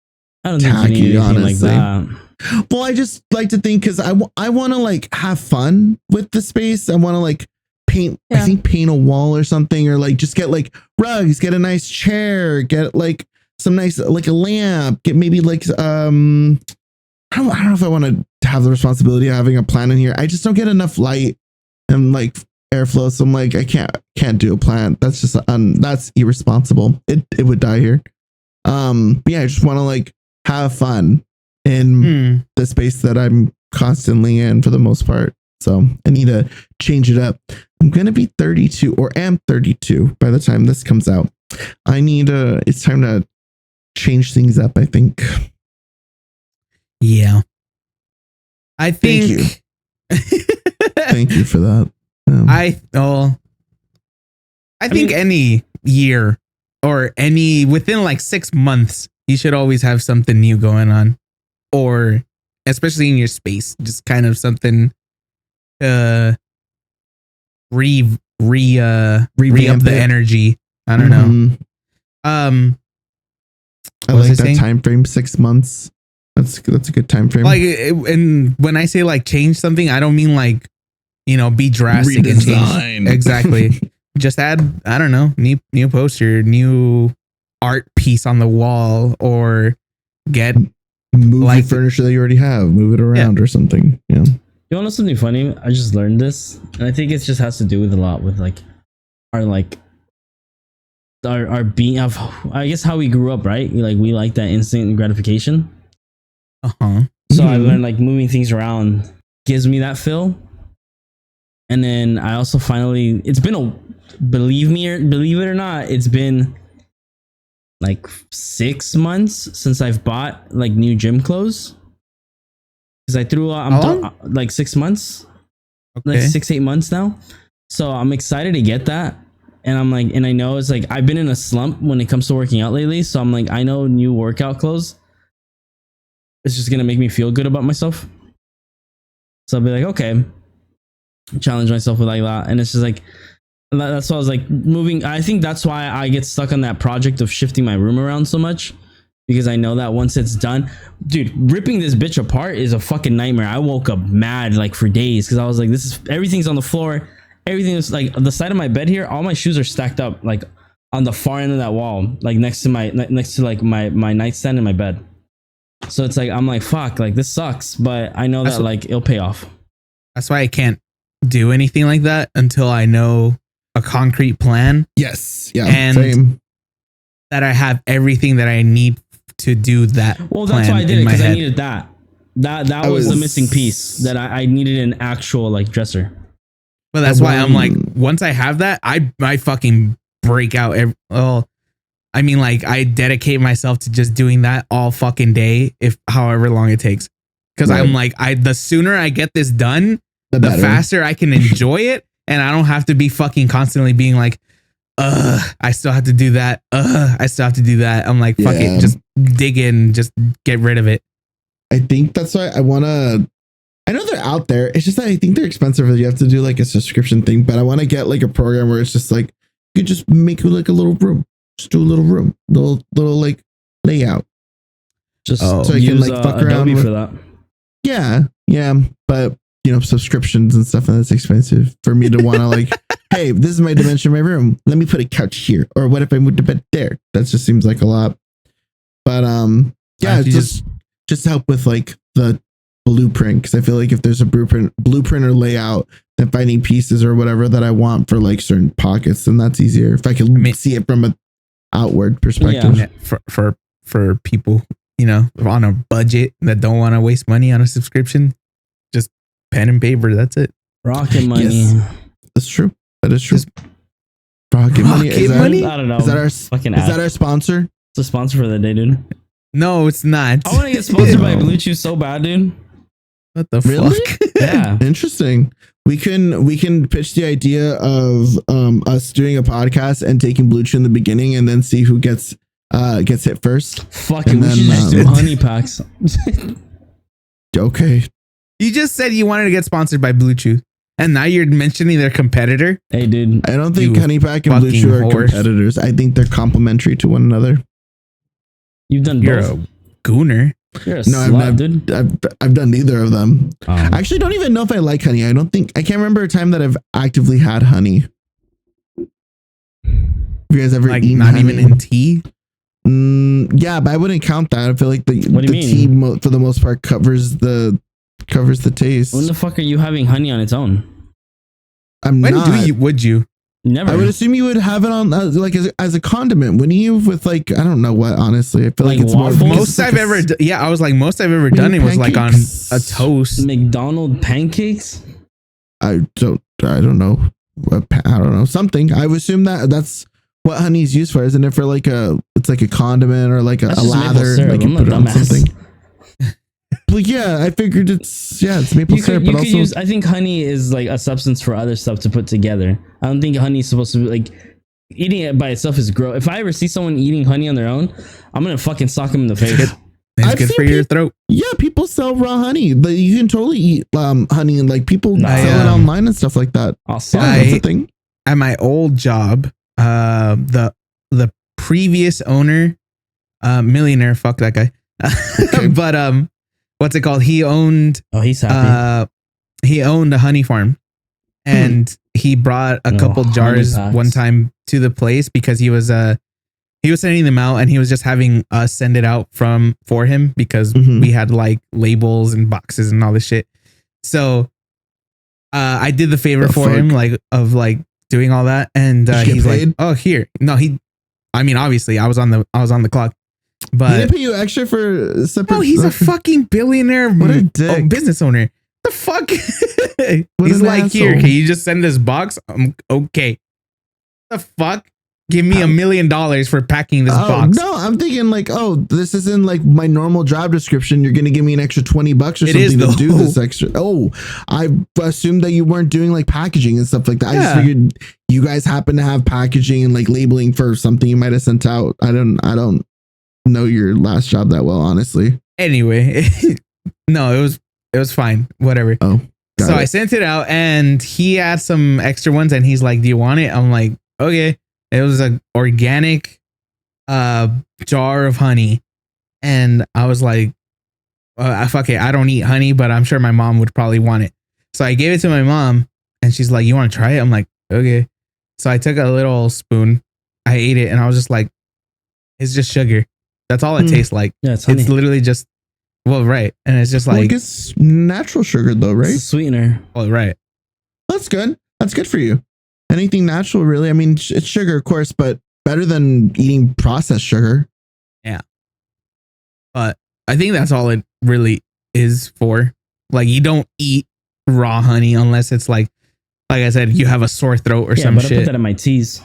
I don't think you need honestly. Like that. Well, I just like to think, because I want to like have fun with the space. I want to like paint. I think paint a wall or something, or like just get like rugs, get a nice chair, get like some nice like a lamp, get maybe like I don't know if I want to have the responsibility of having a plant in here. I just don't get enough light and like airflow, so I'm like, I can't do a plant. That's just that's irresponsible. It would die here. But yeah, I just want to like have fun in the space that I'm constantly in for the most part. So I need to change it up. I'm gonna be 32, or am 32 by the time this comes out. It's time to change things up, I think. Yeah. I think. Thank you. Thank you for that. I think any year or within like 6 months, you should always have something new going on, or especially in your space, just kind of something re-up the energy. I don't know. I What was like I that saying? time frame. 6 months. That's a good time frame. Like, and when I say like change something, I don't mean like, be drastic and Redesign. change. Exactly. Just add, I don't know, new poster, new art piece on the wall, or get Move like- the furniture that you already have, move it around or something. Yeah. You want to know something funny? I just learned this, and I think it just has to do with a lot with like our being of, I guess, how we grew up, right? We like that instant gratification. uh-huh. So I Mhm. learned like moving things around gives me that feel. And then I also finally, it's been believe it or not, it's been like 6 months since I've bought like new gym clothes. Because I threw out, How long? like 6 months, like Okay. 6-8 months now. So I'm excited to get that. And I'm like, and I know it's like, I've been in a slump when it comes to working out lately. So I'm like, I know new workout clothes, it's just going to make me feel good about myself. So I'll be like, okay, challenge myself with like that. And it's just like, that's why I was like moving. I think that's why I get stuck on that project of shifting my room around so much, because I know that once it's done, dude, ripping this bitch apart is a fucking nightmare. I woke up mad like for days because I was like, everything's on the floor. Everything is like the side of my bed here. All my shoes are stacked up like on the far end of that wall, like next to my nightstand in my bed. So it's like, I'm like, fuck, like this sucks, but I know that like it'll pay off. That's why I can't do anything like that until I know a concrete plan, Yes. Yeah. And- Same. that I have everything that I need to do that. Well, that's plan why I did in it, my because I head. needed that. That was the missing piece, that I needed an actual like dresser. But that's why I'm like, Um, once I have that, I fucking break out. I mean, like, I dedicate myself to just doing that all fucking day, if however long it takes. Because Right. I'm like, the sooner I get this done, the better. faster I can enjoy it, and I don't have to be fucking constantly being like, I still have to do that. I still have to do that. I'm like, fuck Yeah. it, just dig in, just get rid of it. I think that's why I want to. I know they're out there. It's just that I think they're expensive. You have to do like a subscription thing, but I want to get like a program where it's just like, you could just make like a little room, just do a little room, little like layout. Just Oh. So you can, use like, fuck around Adobe with- for that. Yeah, but subscriptions and stuff, and that's expensive for me to want to like, hey, this is my dimension of my room. Let me put a couch here, or what if I moved the bed there? That just seems like a lot. But yeah, If it's you just to help with like the blueprint, because I feel like if there's a blueprint or layout, then finding pieces or whatever that I want for like certain pockets, then that's easier if I can see it from an outward perspective. Yeah, for people, on a budget that don't want to waste money on a subscription, just pen and paper. That's it. Rocket money. Yes. That's true. That is true. Rocket Money. Rocket Money? I don't know. Is that our fucking is ad. that our sponsor? It's a sponsor for the day, dude. No, it's not. I want to get sponsored by Blue Chew so bad, dude. What the Really? fuck? Yeah. Interesting. We can pitch the idea of us doing a podcast and taking Blue Chew in the beginning, and then see who gets hit first. Fuck it. And We should then, just do honey packs. Okay. You just said you wanted to get sponsored by Blue Chew, and now you're mentioning their competitor. Hey, dude. I don't think You Honey Pack and Blue fucking Chew are horse. competitors. I think they're complementary to one another. You've done You're both. a gooner. You're a No, slut, dude. I've done neither of them. Um, I actually don't even know if I like honey. I can't remember a time that I've actively had honey. Have you guys ever Like, eaten not honey? even in tea. Yeah, but I wouldn't count that. I feel like the What do you tea mean? for the most part covers the taste. when the fuck are you having honey on its own? I'm When not. would you? Never. I would assume you would have it on like as a condiment. Wouldn't you? With like, I don't know what. Honestly, I feel like Like it's more. waffles? because Most it's like I've a ever, s- I was like, most I've ever done it was like on pancakes? a toast. McDonald pancakes? I don't know. I don't know something. I would assume that's what honey is used for, isn't it? For like it's like a condiment or like a That's just maple lather. syrup. Like you I'm put a it on dumbass. something. But yeah, I figured it's maple syrup, but also use. I think honey is like a substance for other stuff to put together. I don't think honey is supposed to be like eating it by itself is gross. If I ever see someone eating honey on their own, I'm gonna fucking sock him in the face. It's I've good seen for your throat. yeah, people sell raw honey. But you can totally eat honey, and like people Nah. sell it online and stuff like that. I'll sock Yeah, him. that's a thing. At my old job, the previous owner millionaire. Fuck that guy. But what's it called? He owned. Oh, he's happy. He owned a honey farm, and he brought a couple jars one time to the place because he was sending them out, and he was just having us send it out for him because we had like labels and boxes and all this shit. So I did the favor for him, of doing all that, and he's paid? Like, "Oh, here." No, I mean, obviously, I was on the clock, but he didn't pay you extra for separate. No, he's a fucking billionaire. What a dick. Business owner. The fuck? What He's like, asshole. "Here, can you just send this box?" Okay. The fuck? Give me $1 million for packing this box. No, I'm thinking like, oh, this isn't like my normal job description. You're gonna give me an extra $20 or something to do this extra. Oh, I assumed that you weren't doing like packaging and stuff like that. Yeah. I just figured you guys happen to have packaging and like labeling for something you might have sent out. I don't know your last job that well, honestly. Anyway, no, it was fine. Whatever. Oh, so I sent it out, and he had some extra ones, and he's like, "Do you want it?" I'm like, "Okay." It was an organic jar of honey. And I was like, fuck it. I don't eat honey, but I'm sure my mom would probably want it. So I gave it to my mom, and she's like, "You want to try it?" I'm like, "Okay." So I took a little spoon. I ate it, and I was just like, it's just sugar. That's all it tastes like. Yeah, it's honey. It's literally just, well, right. And it's just like, it's natural sugar though, right? It's a sweetener. Oh, right. That's good. That's good for you. Anything natural, really. I mean, it's sugar, of course, but better than eating processed sugar. Yeah. But I think that's all it really is for. Like, you don't eat raw honey unless it's like I said, you have a sore throat or some but shit. I put that in my teas.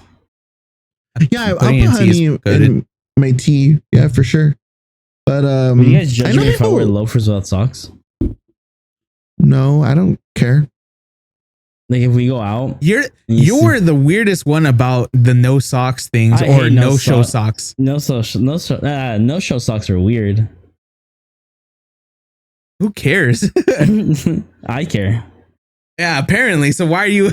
Yeah, I'll put honey in my tea. Yeah, for sure. But will you guys judge me if I wear loafers without socks? No, I don't care. Like if we go out, you're the weirdest one about the no socks things or no show socks. No show socks are weird. Who cares? I care. Yeah, apparently. So why are you?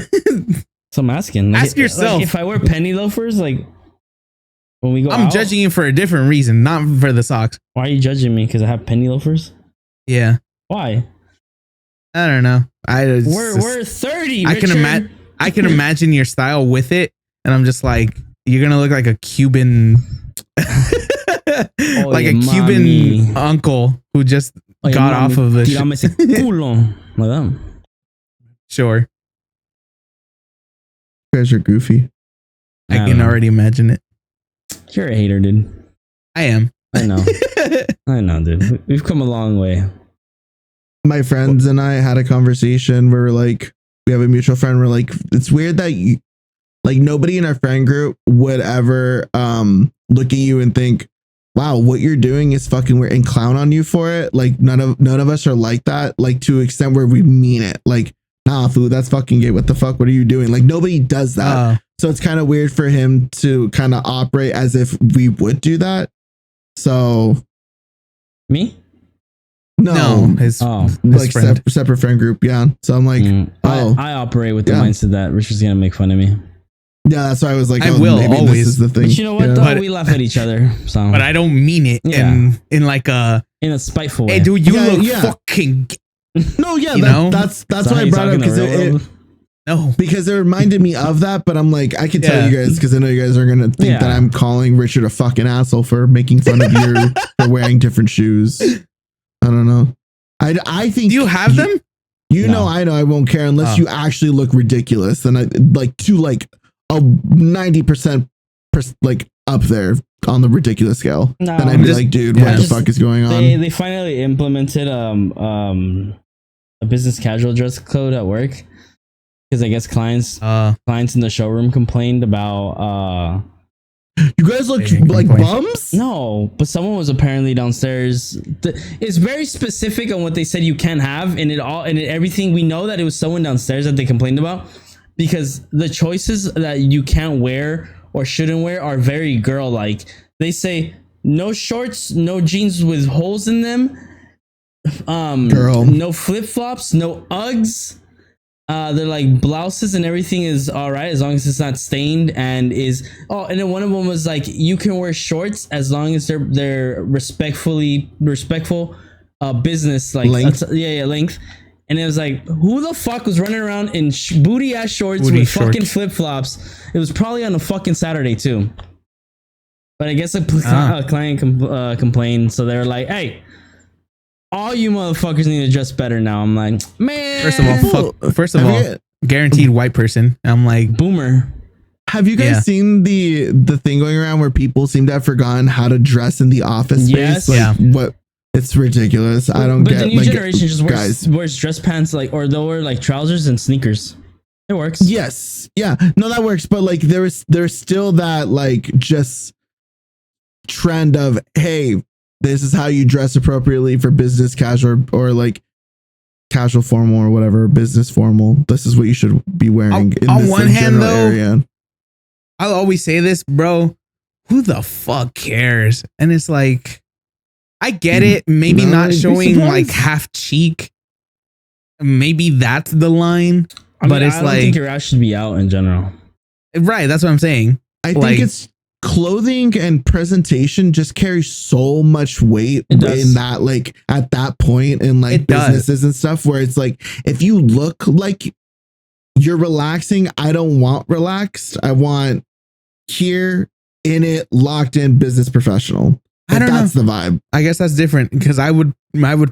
So I'm asking. Ask yourself. Like if I wear penny loafers, like when we go I'm out, judging you for a different reason, not for the socks. Why are you judging me? Because I have penny loafers? Yeah. Why? I don't know. We're 30. I can imagine your style with it, and I'm just like, you're gonna look like a Cuban, like a Cuban uncle who just got off of the like Sure. You guys are goofy. I can already imagine it. You're a hater, dude. I am. I know. I know, dude. We've come a long way. My friends and I had a conversation where we're like, we have a mutual friend. We're like, it's weird that nobody in our friend group would ever look at you and think, wow, what you're doing is fucking weird, and clown on you for it. Like none of us are like that, like to an extent where we mean it. Like, nah, fool, that's fucking gay. What the fuck? What are you doing? Like nobody does that. So it's kind of weird for him to kind of operate as if we would do that. So me? No, his friend. Separate friend group. Yeah. So I'm like, I operate with the mindset that Richard's gonna make fun of me. Yeah, that's why I was like, I will maybe always. This is the thing. But you know what? Though we laugh at each other. So, but I don't mean it in like a spiteful way. Hey, dude, you look fucking. No, yeah, that's why I brought it up because it reminded me of that. But I'm like, I can tell you guys because I know you guys are gonna think that I'm calling Richard a fucking asshole for making fun of you for wearing different shoes. I don't know. I think. Do you have them? You know, I know I won't care unless you actually look ridiculous. And I like to like a 90% like up there on the ridiculous scale. No, then I'd be like, dude, what the fuck is going on? They finally implemented a business casual dress code at work because I guess clients in the showroom complained about you guys look like bums? No, but someone was apparently downstairs. It's very specific on what they said you can have, and everything. We know that it was someone downstairs that they complained about because the choices that you can't wear or shouldn't wear are very girl-like. They say no shorts, no jeans with holes in them, girl, no flip-flops, no Uggs. they're like blouses and everything is all right as long as it's not stained and is. Oh, and then one of them was like you can wear shorts as long as they're respectful, business like Length. length. And it was like, who the fuck was running around in booty ass shorts Booty with shorts. fucking flip flops? It was probably on a fucking Saturday too. But I guess a client complained, so they were like, "Hey, all you motherfuckers need to dress better now." I'm like, man. First of all, guaranteed white person. I'm like, boomer. Have you guys seen the thing going around where people seem to have forgotten how to dress in the office Yes. space? Like, Yeah. what? It's ridiculous. I don't But get. the new like, generation just guys. wears dress pants or they'll wear like trousers and sneakers. It works. Yes. Yeah. No, that works. But like, there's still that like just trend of, hey, this is how you dress appropriately for business casual or like casual formal or whatever, business formal. This is what you should be wearing in on this one like, hand, general though, area. I'll always say this, bro. Who the fuck cares? And it's like, I get it. Maybe No, not I'd be showing surprised. like half cheek. Maybe that's the line. I But mean, it's I don't think your ass should be out in general. Right. That's what I'm saying. I like- think it's clothing and presentation just carry so much weight It does. in that, like at that point in like It does. businesses and stuff where it's like, if you look like you're relaxing, I don't want relaxed. I want here in it, locked in business professional. I don't That's the vibe. I guess that's different because I would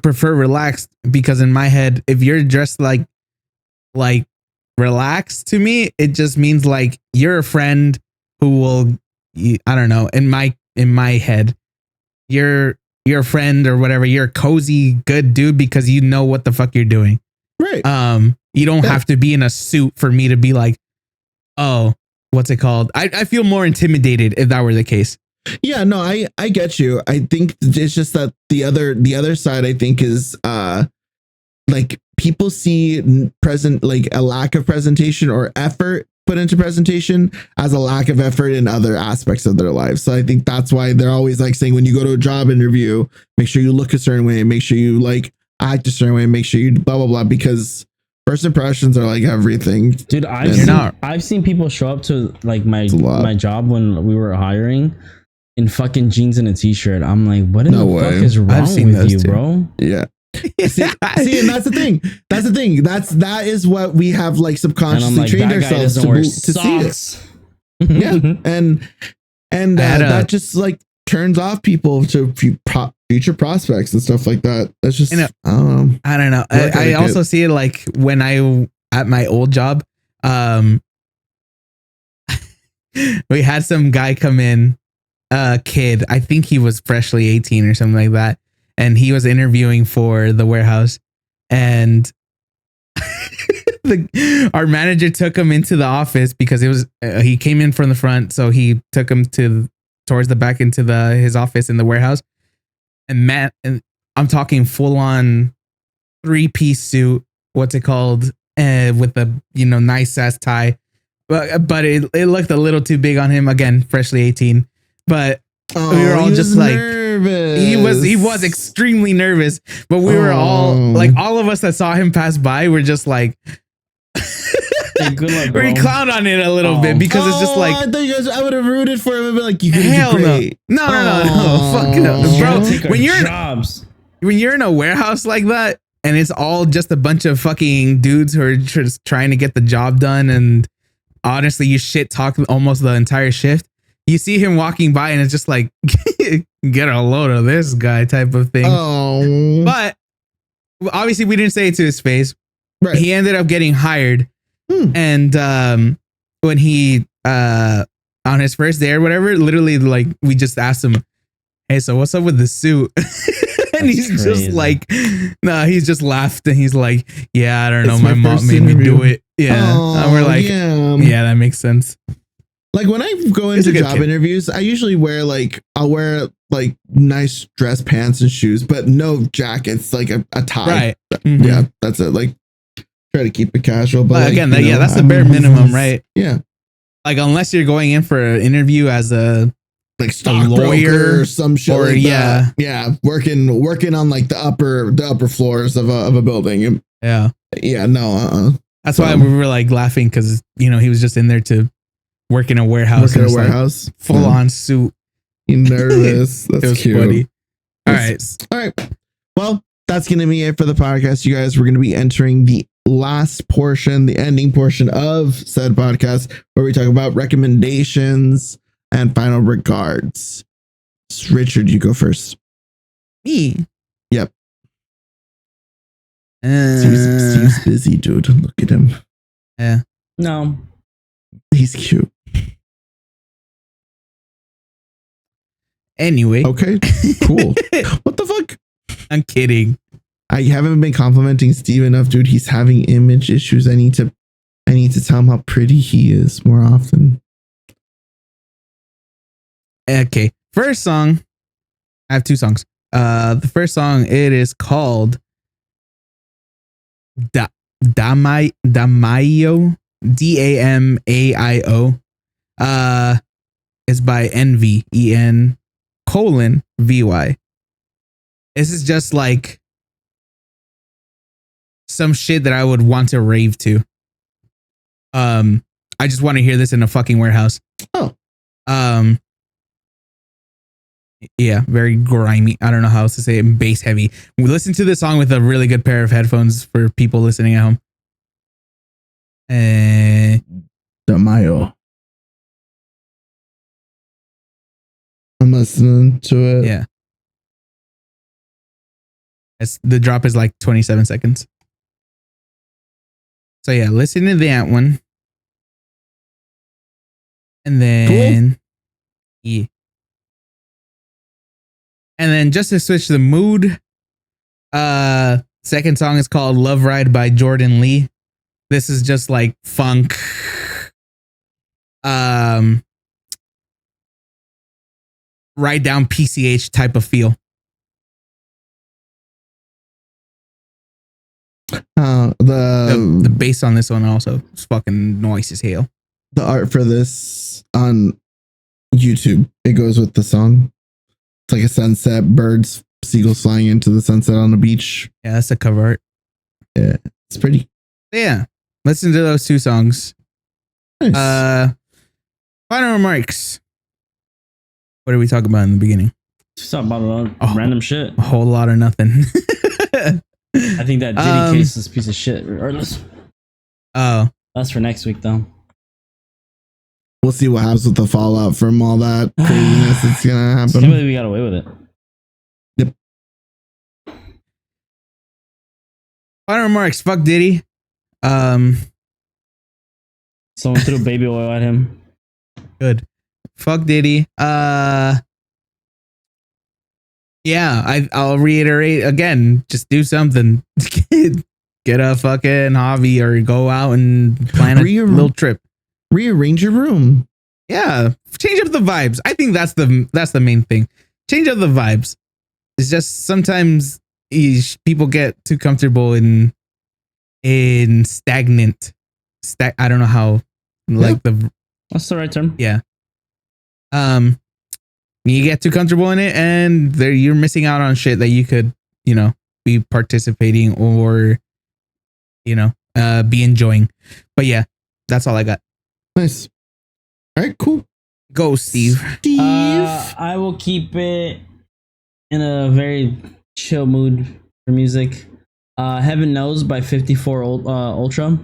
prefer relaxed because in my head, if you're dressed like relaxed to me, it just means like you're a friend who will, I don't know, in my head, you're a friend or whatever. You're a cozy, good dude because you know what the fuck you're doing. Right. You don't Yeah. have to be in a suit for me to be like, oh, what's it called? I feel more intimidated if that were the case. Yeah, no, I get you. I think it's just that the other side I think is like people see present like a lack of presentation or effort put into presentation as a lack of effort in other aspects of their lives. So I think that's why they're always like saying when you go to a job interview, make sure you look a certain way, make sure you like act a certain way, make sure you blah blah blah, because first impressions are like everything. Dude, And I've seen people show up to like my It's a lot. my job when we were hiring in fucking jeans and a t-shirt. I'm like, what in No the fuck way. is wrong I've seen with those you, too. bro? Yeah. See, and that's the thing. That is what we have like And subconsciously I'm like, trained that guy ourselves doesn't to, wear to see it. socks. Yeah, and I had that just like turns off people to future prospects and stuff like that. That's just And, I don't know. I don't know. Work I etiquette. also see it like when at my old job, we had some guy come in, kid. I think he was freshly 18 or something like that. And he was interviewing for the warehouse. And our manager took him into the office because it was, he came in from the front. So he took him towards the back into his office in the warehouse. And and I'm talking full on 3-piece suit. What's it called? With a, nice ass tie. But it looked a little too big on him. Again, freshly 18. But we were all he just was like, nervous. he was extremely nervous. But we were all like, all of us that saw him pass by were just like, Hey, good luck, bro. we clowned on it a little bit because it's just like, I thought you guys. I would have rooted for him and been like, "You could hell do no. great." No, Oh. fuck no, We gotta bro. take our When you're jobs. when you're in a warehouse like that and it's all just a bunch of fucking dudes who are just trying to get the job done, and honestly, you shit talk almost the entire shift. You see him walking by and it's just like, get a load of this guy type of thing. Oh, But obviously, we didn't say it to his face. right. He ended up getting hired. And when he on his first day or whatever, literally like we just asked him, hey, so what's up with the suit? And That's he's crazy. just like, no, he's just laughed and he's like, yeah, I don't know, It's my my mom first made me interview. do it. Yeah. And we're like, yeah, that makes sense. Like when I go He's into a good job kid. interviews, I usually I'll wear like nice dress pants and shoes, but no jackets, like a tie. Right. Mhm. Yeah, that's it. Like try to keep it casual, but But like, again, you yeah, know, that's the I'm bare in minimum, business. right? Yeah, Like unless you're going in for an interview as a like stockbroker lawyer or some shit. or like yeah. that. Yeah, working on like the upper floors of a building. yeah. Yeah, no, That's why we were like laughing because he was just in there to work in a warehouse. Work in a warehouse. Full on suit. You nervous? That's it was cute. funny. All right. Well, that's gonna be it for the podcast, you guys. We're gonna be entering the last portion, the ending portion of said podcast, where we talk about recommendations and final regards. Richard, you go first. Me. Yep. Steve's busy, dude. Look at him. Yeah. No. He's cute. Anyway. Okay. Cool. What the fuck? I'm kidding. I haven't been complimenting Steve enough, dude. He's having image issues. I need to tell him how pretty he is more often. Okay. First song. I have two songs. The first song, it is called Damayo. Damaio. It's by Envy. EN::VY. This is just like some shit that I would want to rave to. I just want to hear this in a fucking warehouse. Oh. Yeah, very grimy. I don't know how else to say it. Bass heavy. We listen to this song with a really good pair of headphones for people listening at home. Damayo. I'm listening to it. Yeah. The drop is like 27 seconds. So yeah, listen to that one. And then yeah. And then just to switch the mood, second song is called Love Ride by Jordan Lee. This is just like funk. Ride down PCH type of feel. The bass on this one also is fucking noise as hell. The art for this on YouTube, it goes with the song. It's like a sunset, birds, seagulls flying into the sunset on the beach. Yeah, that's the cover art. Yeah, it's pretty. Yeah, listen to those two songs. Nice. Final remarks. What did we talk about in the beginning? Just talk about a lot of random shit. A whole lot of nothing. I think that Diddy case is a piece of shit regardless. Oh. That's for next week though. We'll see what happens with the fallout from all that craziness that's gonna happen. Can't believe we got away with it. Yep. Final remarks. Fuck Diddy. Someone threw baby oil at him. Good. Fuck Diddy. Yeah, I'll reiterate again. Just do something. Get a fucking hobby or go out and plan a little trip. Rearrange your room. Yeah, change up the vibes. I think that's the main thing. Change up the vibes. It's just sometimes people get too comfortable in stagnant. I don't know how. Like that's the right term. Yeah. You get too comfortable in it, and you're missing out on shit that you could, be participating or, be enjoying. But yeah, that's all I got. Nice. All right, cool. Go, Steve. I will keep it in a very chill mood for music. Heaven Knows by 54 Ultra.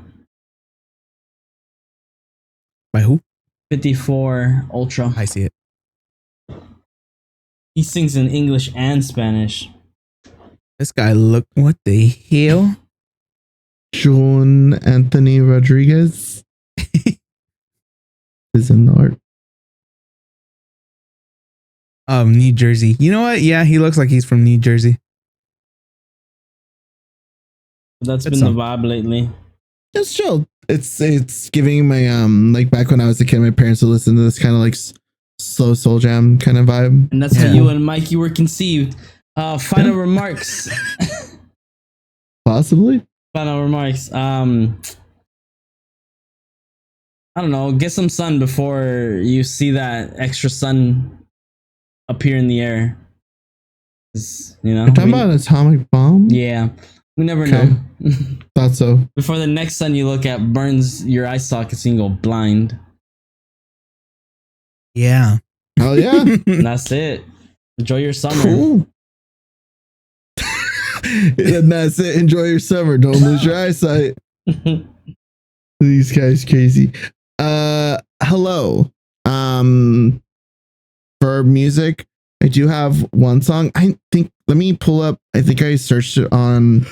By who? 54 Ultra. I see it. He sings in English and Spanish. This guy, look, what the hell? John Anthony Rodriguez is in the art. New Jersey. You know what? Yeah, he looks like he's from New Jersey. That's been the vibe lately. It's chill. It's giving my like back when I was a kid, my parents would listen to this kind of like slow soul jam kind of vibe. And that's how you and Mikey were conceived. Final remarks. Possibly. Final remarks. I don't know. Get some sun before you see that extra sun appear in the air. You're talking about an atomic bomb? Yeah. We never Okay. know. Thought so. Before the next sun you look at burns your eye sockets and you go blind. Yeah. Hell yeah. And that's it. Enjoy your summer. Cool. And that's it. Enjoy your summer. Don't lose your eyesight. These guys crazy. Hello. For music, I do have one song. I think let me pull up. I think I searched it on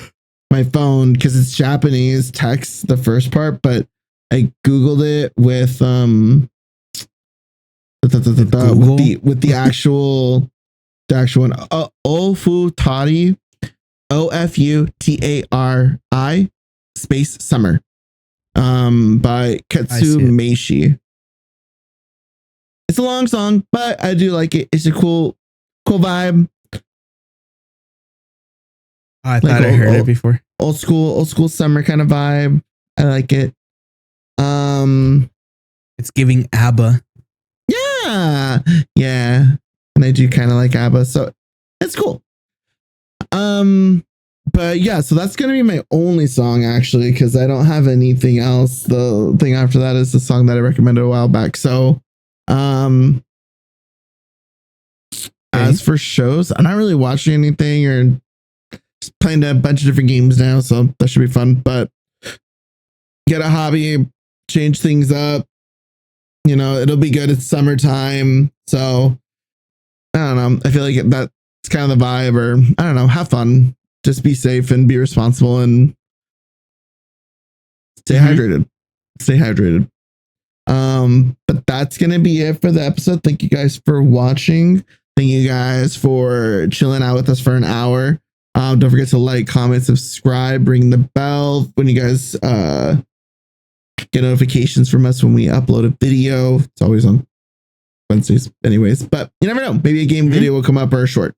my phone because it's Japanese text, the first part, but I Googled it with with the actual one. Ofutari, Ofutari space summer. By Ketsu Meishi. It's a long song, but I do like it. It's a cool vibe. I thought I heard it before. Old school summer kind of vibe. I like it. It's giving ABBA. Yeah. And I do kind of like ABBA, so it's cool. But yeah, so that's gonna be my only song actually, because I don't have anything else. The thing after that is the song that I recommended a while back. So as for shows, I'm not really watching anything or just playing a bunch of different games now, so that should be fun. But get a hobby, change things up. You know, it'll be good. It's summertime, so I don't know. I feel like that's kind of the vibe, or I don't know. Have fun, just be safe and be responsible and stay hydrated. Stay hydrated. But that's gonna be it for the episode. Thank you guys for watching. Thank you guys for chilling out with us for an hour. Don't forget to like, comment, subscribe, ring the bell when you guys get notifications from us when we upload a video. It's always on Wednesdays anyways, but you never know, maybe a game video will come up or a short.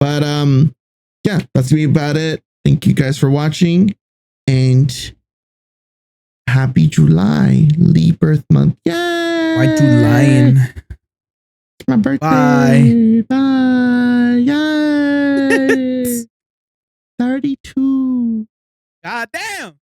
But yeah, that's gonna be about it. Thank you guys for watching, and happy July, Lee birth month. Yay! Why July? It's my birthday. Bye. Yay! 32. God damn.